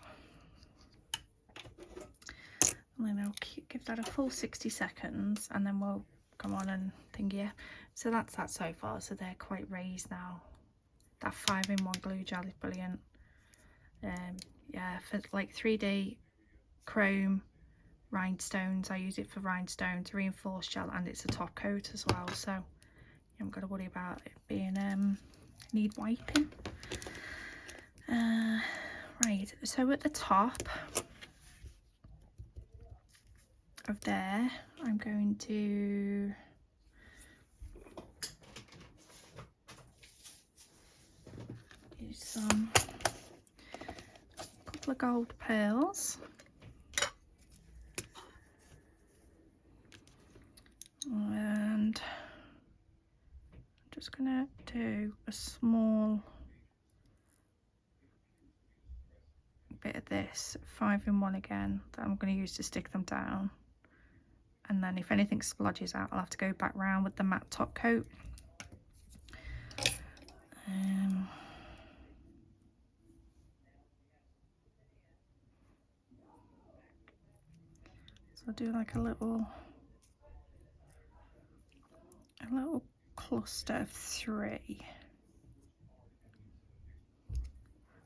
And then I'll give that a full 60 seconds and then we'll come on and thingy. So that's that so far. So they're quite raised now. That 5-in-1 glue gel is brilliant. Yeah, for like 3D chrome rhinestones. I use it for rhinestones, reinforced gel, and it's a top coat as well, so you haven't got to worry about it being need wiping. Right, so at the top of there, I'm going to use some couple of gold pearls. And I'm just gonna do a small bit of this 5-in-1 again that I'm going to use to stick them down, and then if anything splodges out I'll have to go back round with the matte top coat. So I'll do like a little cluster of 3.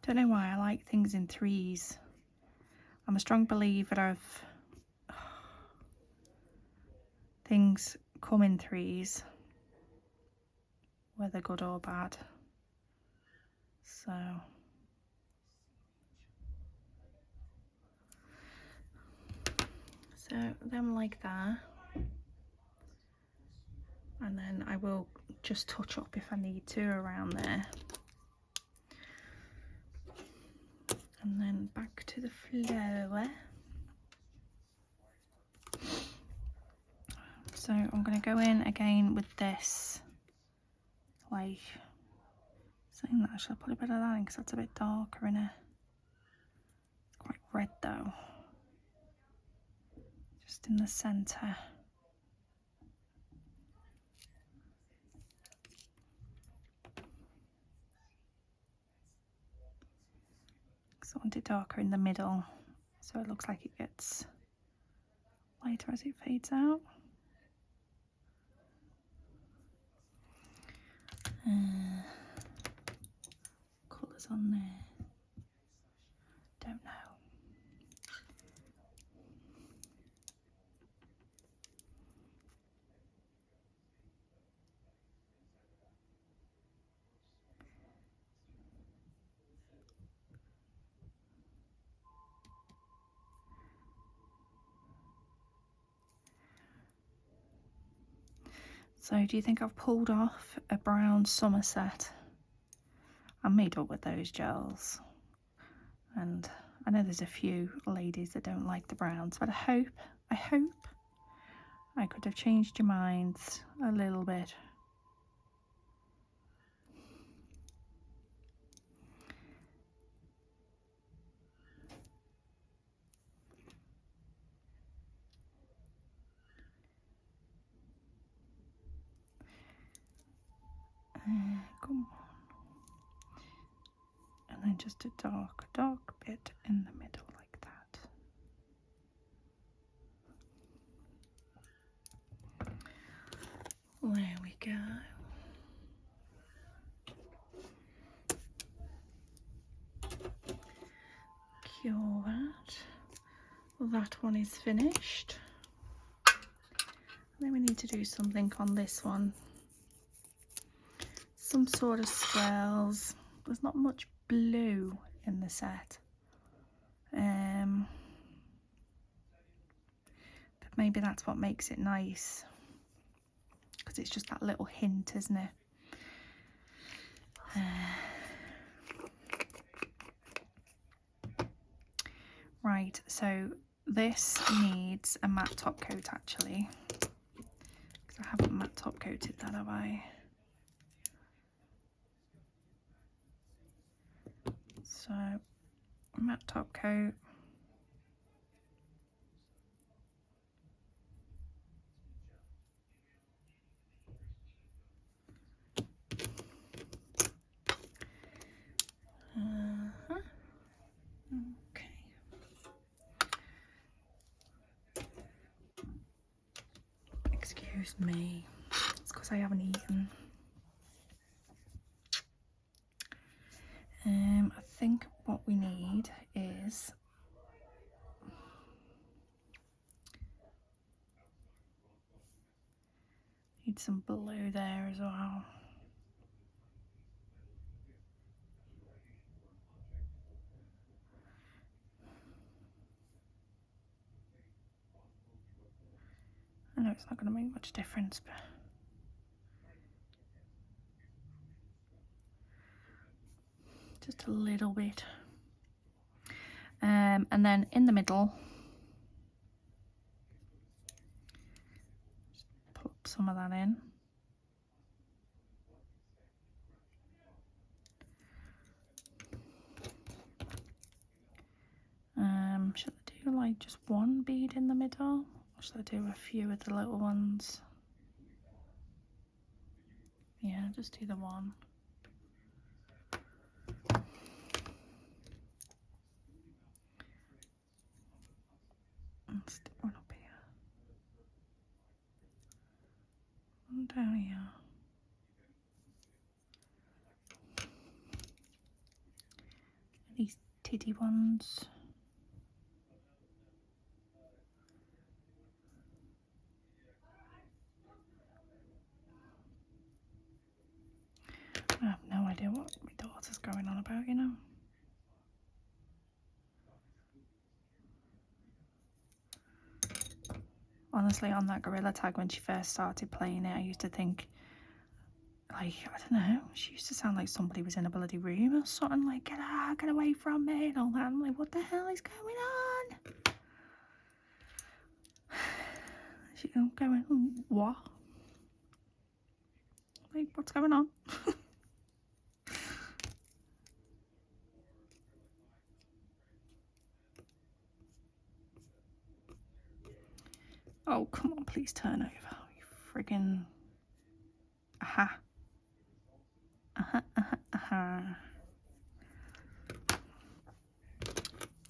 Don't know why I like things in 3s. I'm a strong believer of things come in 3s, whether good or bad. So them like that, and then I will just touch up if I need to around there, and then back to the flower. So I'm going to go in again with this, like saying that I should put a bit of that in because that's a bit darker in it. It's quite red though, just in the centre. I want it darker in the middle so it looks like it gets lighter as it fades out. Colours on there, don't know. So do you think I've pulled off a brown Somerset? I'm made up with those gels, and I know there's a few ladies that don't like the browns, but I hope I could have changed your minds a little bit. Come on. And then just a dark bit in the middle like that. There we go. Cure that. Well, that one is finished. Then we need to do something on this one. Some sort of swirls. There's not much blue in the set. But maybe that's what makes it nice, because it's just that little hint, isn't it? Right, so this needs a matte top coat actually, because I haven't matte top coated that, have I? So matte top coat. Okay. Excuse me, it's because I haven't eaten. I think what we need some blue there as well. I know it's not going to make much difference, but just a little bit. And then in the middle, just put some of that in. Should I do like just one bead in the middle, or should I do a few of the little ones? Yeah, just do the one. And stick one up here. One down here. These titty ones. I have no idea what my daughter's going on about, you know. Honestly, on that Gorilla Tag, when she first started playing it, I used to think, like, I don't know, she used to sound like somebody was in a bloody room or something, like, get away from me and all that. I'm like, what the hell is going on? She going, what? Like, what's going on? Oh, come on, please turn over, you friggin'. Aha. Aha, aha, aha.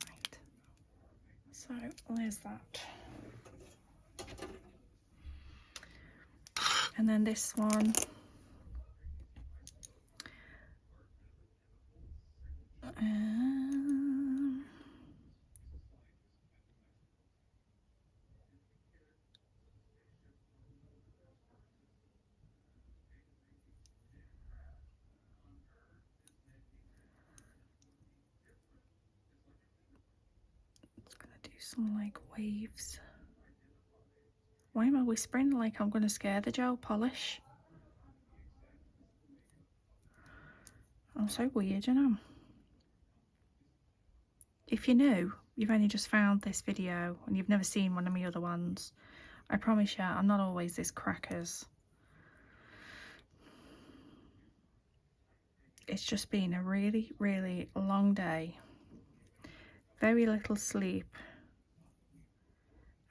Right. So, there's that. And then this one. It's gonna do some like waves. Why am I whispering like I'm gonna scare the gel polish? I'm so weird, you know. If you're new, you've only just found this video and you've never seen one of my other ones, I promise you, I'm not always this crackers. It's just been a really, really long day. Very little sleep.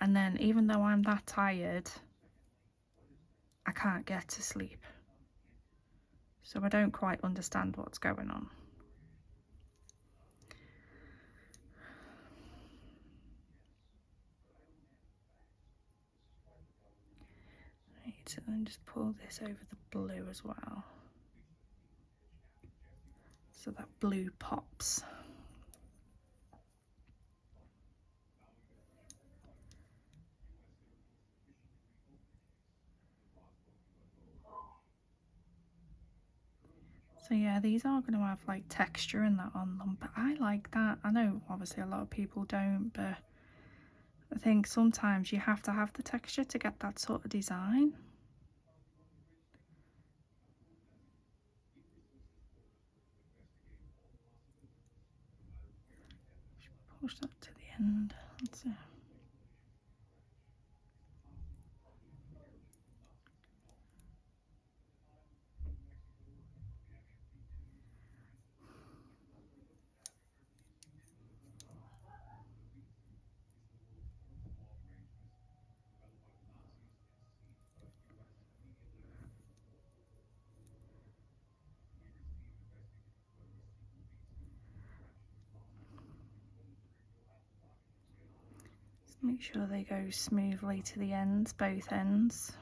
And then even though I'm that tired, I can't get to sleep. So I don't quite understand what's going on. Right, and then just pull this over the blue as well. So that blue pops. So yeah, these are going to have like texture and that on them, but I like that. I know obviously a lot of people don't, but I think sometimes you have to have the texture to get that sort of design. Push that to the end. That's it. Make sure they go smoothly to the ends, both ends.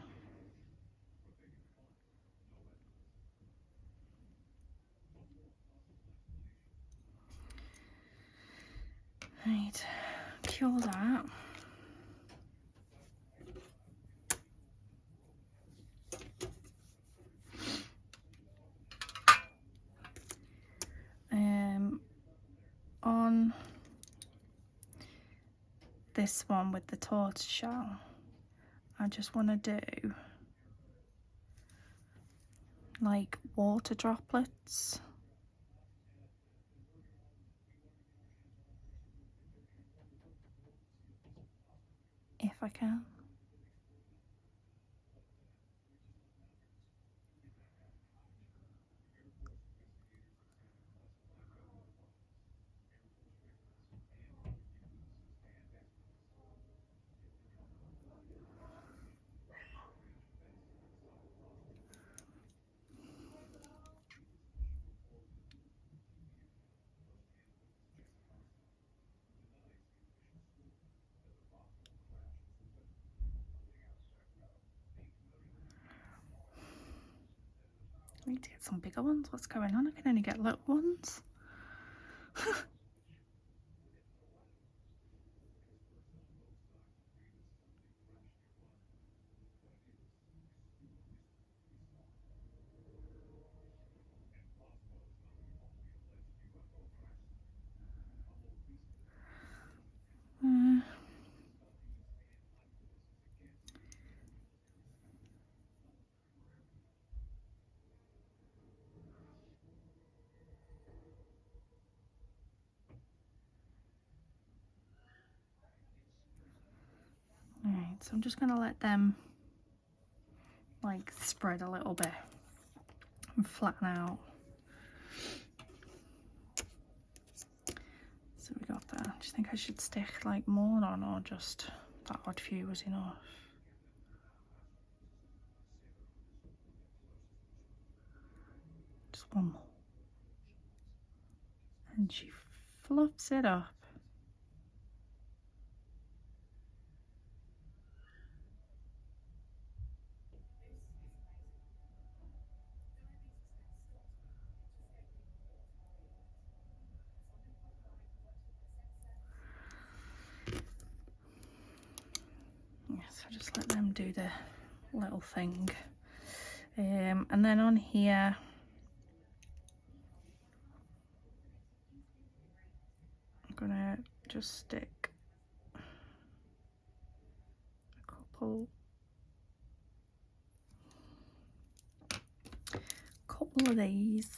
Right, cure that. on this one with the tortoise shell, I just want to do like water droplets. If I can. I need to get some bigger ones. What's going on? I can only get little ones. Alright, so I'm just going to let them like spread a little bit and flatten out. So we got that. Do you think I should stick like more on, or just that odd few was enough? Just one more. And she fluffs it up. Yes, I just let them do the little thing. And then on here, I'm gonna just stick a couple of these,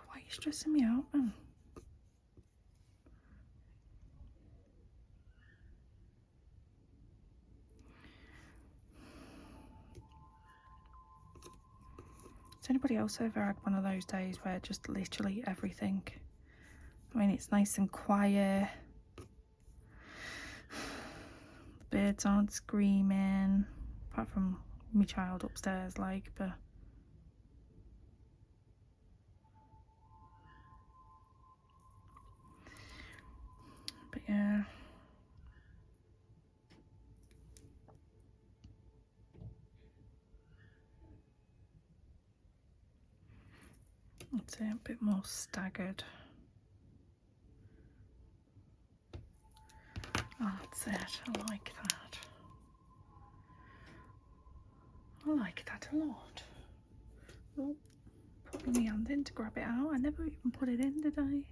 why are you stressing me out? Has anybody else ever had one of those days where just literally everything, I mean, it's nice and quiet, the birds aren't screaming, apart from my child upstairs, like, but yeah. I'd say a bit more staggered. Oh, that's it. I like that. I like that a lot. Oh, putting my hand in to grab it out. I never even put it in, did I?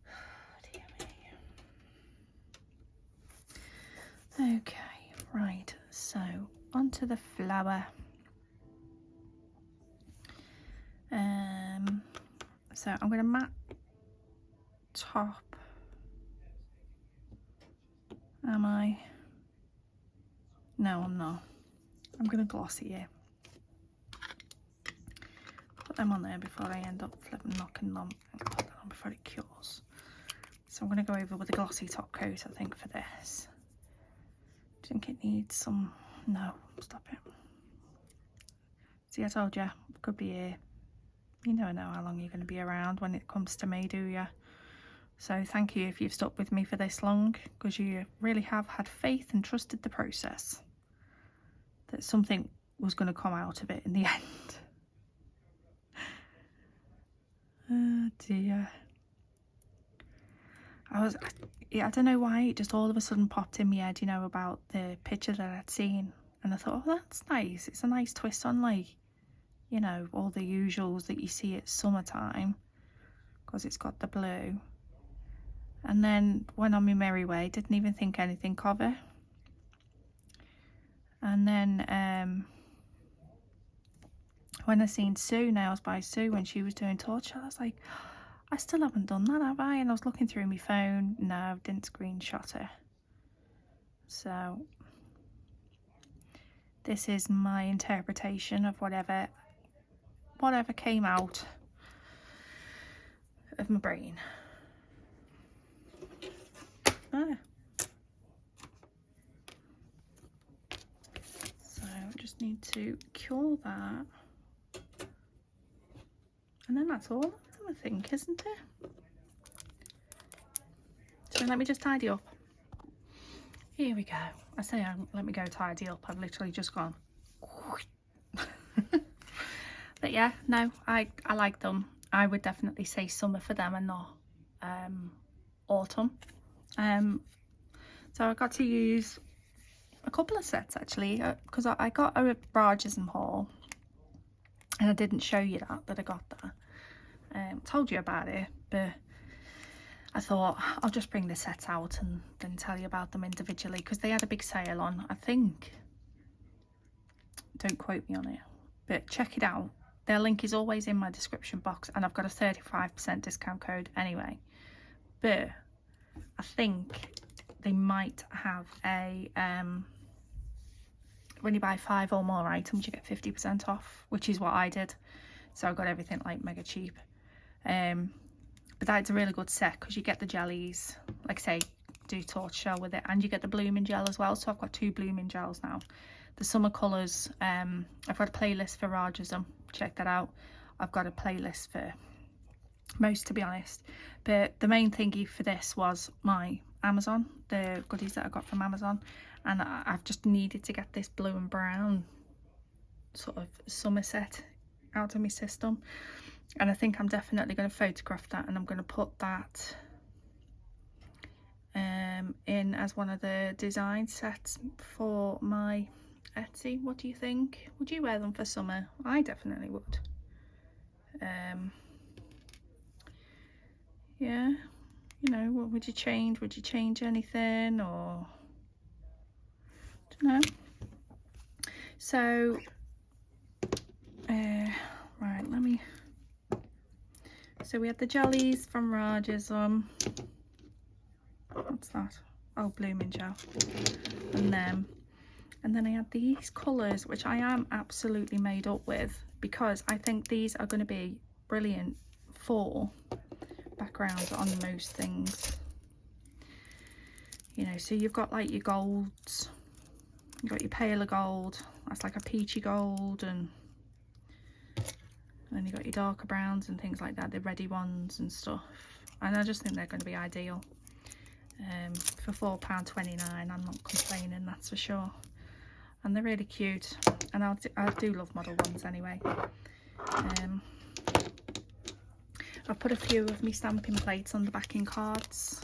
Oh, dear me. Okay, right. So onto the flower. So I'm going to matte top. Am I? No, I'm not. I'm going to glossy it. Put them on there before I end up flipping knocking them and put that on before it cures. So I'm going to go over with a glossy top coat, I think, for this. Do you think it needs some? No, stop it. See, I told you, could be here. You never know how long you're going to be around when it comes to me, do you? So thank you if you've stuck with me for this long, because you really have had faith and trusted the process, that something was going to come out of it in the end. yeah, I don't know why, it just all of a sudden popped in my head, you know, about the picture that I'd seen, and I thought, oh, that's nice. It's a nice twist on, like, you know, all the usuals that you see at summertime, because it's got the blue. And then went on my merry way, didn't even think anything of it. And then when I seen Sue, Nails by Sue, when she was doing torch, I was like, I still haven't done that, have I? And I was looking through my phone. No, didn't screenshot it. So this is my interpretation of whatever came out of my brain. So I just need to cure that. And then that's all, I think, isn't it? So let me just tidy up. Here we go. I say let me go tidy up. I've literally just gone. But yeah, no, I like them. I would definitely say summer for them and not autumn. So I got to use a couple of sets actually, because I got a Rarjsm haul, and I didn't show you that I got that. Told you about it, but I thought I'll just bring the sets out and then tell you about them individually, because they had a big sale on, I think, don't quote me on it, but check it out. Their link is always in my description box, and I've got a 35% discount code anyway. But I think they might have a when you buy 5 or more items you get 50% off, which is what I did. So I got everything like mega cheap. But that's a really good set, because you get the jellies, like I say, do torch shell with it, and you get the blooming gel as well. So I've got 2 blooming gels now. The summer colours, I've got a playlist for Rarjsm, check that out. I've got a playlist for most, to be honest, but the main thingy for this was my Amazon, the goodies that I got from Amazon, and I've just needed to get this blue and brown sort of summer set out of my system, and I think I'm definitely going to photograph that, and I'm going to put that in as one of the design sets for my Etsy. What do you think? Would you wear them for summer? I definitely would. Yeah, you know, what would you change? Would you change anything, or I don't know. So right, let me, so we had the jellies from Rarjsm. What's that? Oh, blooming gel. And then I had these colours, which I am absolutely made up with, because I think these are going to be brilliant for backgrounds on most things, you know. So you've got like your golds, you've got your paler gold, that's like a peachy gold, and then you got your darker browns and things like that, the ready ones and stuff, and I just think they're going to be ideal. For £4.29, I'm not complaining, that's for sure. And they're really cute, and I do love model ones anyway. I've put a few of me stamping plates on the backing cards,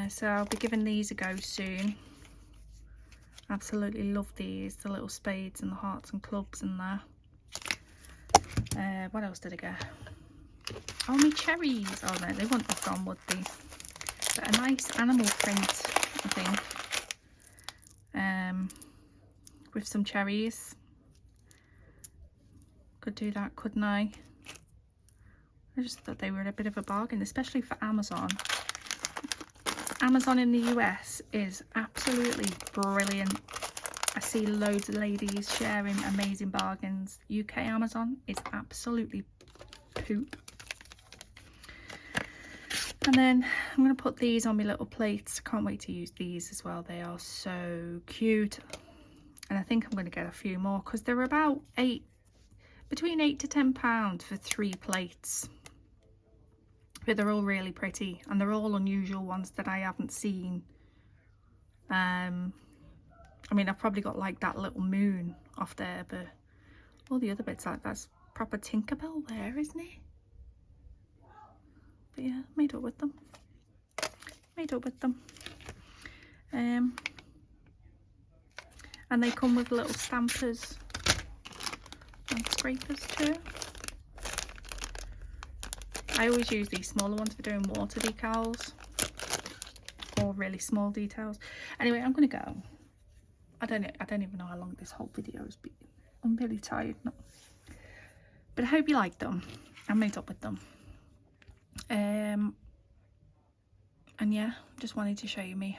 so I'll be giving these a go soon. Absolutely love these, the little spades and the hearts and clubs in there. What else did I get? Oh, my cherries. Oh no, they wouldn't have gone, would they? But a nice animal print, I think, with some cherries. Could do that, couldn't I? I just thought they were a bit of a bargain, especially for Amazon. Amazon in the US is absolutely brilliant. I see loads of ladies sharing amazing bargains. UK Amazon is absolutely poop. And then I'm going to put these on my little plates. Can't wait to use these as well. They are so cute. And I think I'm going to get a few more, because they're about between £8 to £10 for 3 plates. But they're all really pretty, and they're all unusual ones that I haven't seen. I mean, I've probably got like that little moon off there, but all the other bits, like that's proper Tinkerbell there, isn't it? But yeah, made up with them. made up with them. And they come with little stampers and scrapers too. I always use these smaller ones for doing water decals or really small details. Anyway, I'm gonna go. I don't even know how long this whole video has been. I'm really tired now. But I hope you liked them. I made up with them. And yeah, just wanted to show you me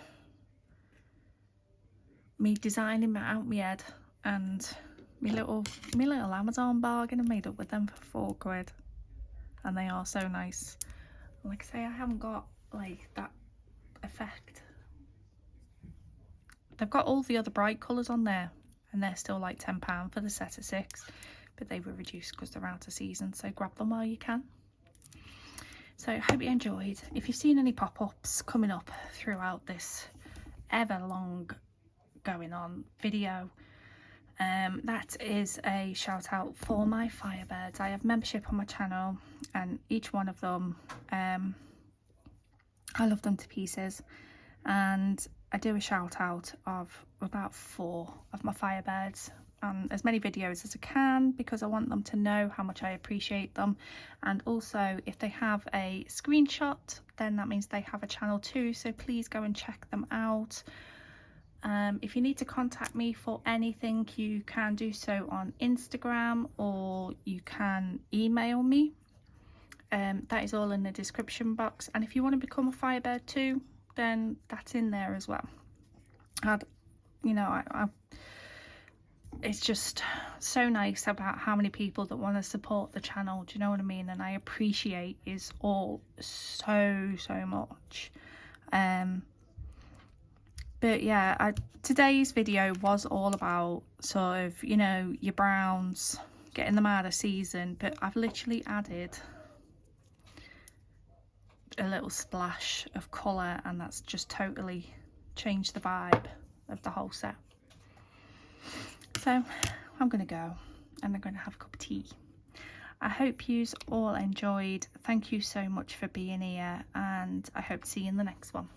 designing them out my head, and my little Amazon bargain. I made up with them for £4, and they are so nice. Like I say, I haven't got like that effect. They've got all the other bright colours on there, and they're still like £10 for the set of 6, but they were reduced because they're out of season, so grab them while you can. So I hope you enjoyed. If you've seen any pop-ups coming up throughout this ever long going on video, that is a shout out for my Firebirds. I have membership on my channel, and each one of them, I love them to pieces, and I do a shout out of about 4 of my Firebirds on as many videos as I can, because I want them to know how much I appreciate them. And also, if they have a screenshot, then that means they have a channel too, so please go and check them out. If you need to contact me for anything, you can do so on Instagram, or you can email me. That is all in the description box. And if you want to become a Firebird too, then that's in there as well. It's just so nice about how many people that want to support the channel. Do you know what I mean? And I appreciate is all so much. But yeah, today's video was all about sort of, you know, your browns, getting them out of season, but I've literally added a little splash of colour, and that's just totally changed the vibe of the whole set. So I'm gonna go and I'm gonna have a cup of tea. I hope you all enjoyed. Thank you so much for being here, and I hope to see you in the next one.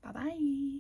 Bye bye.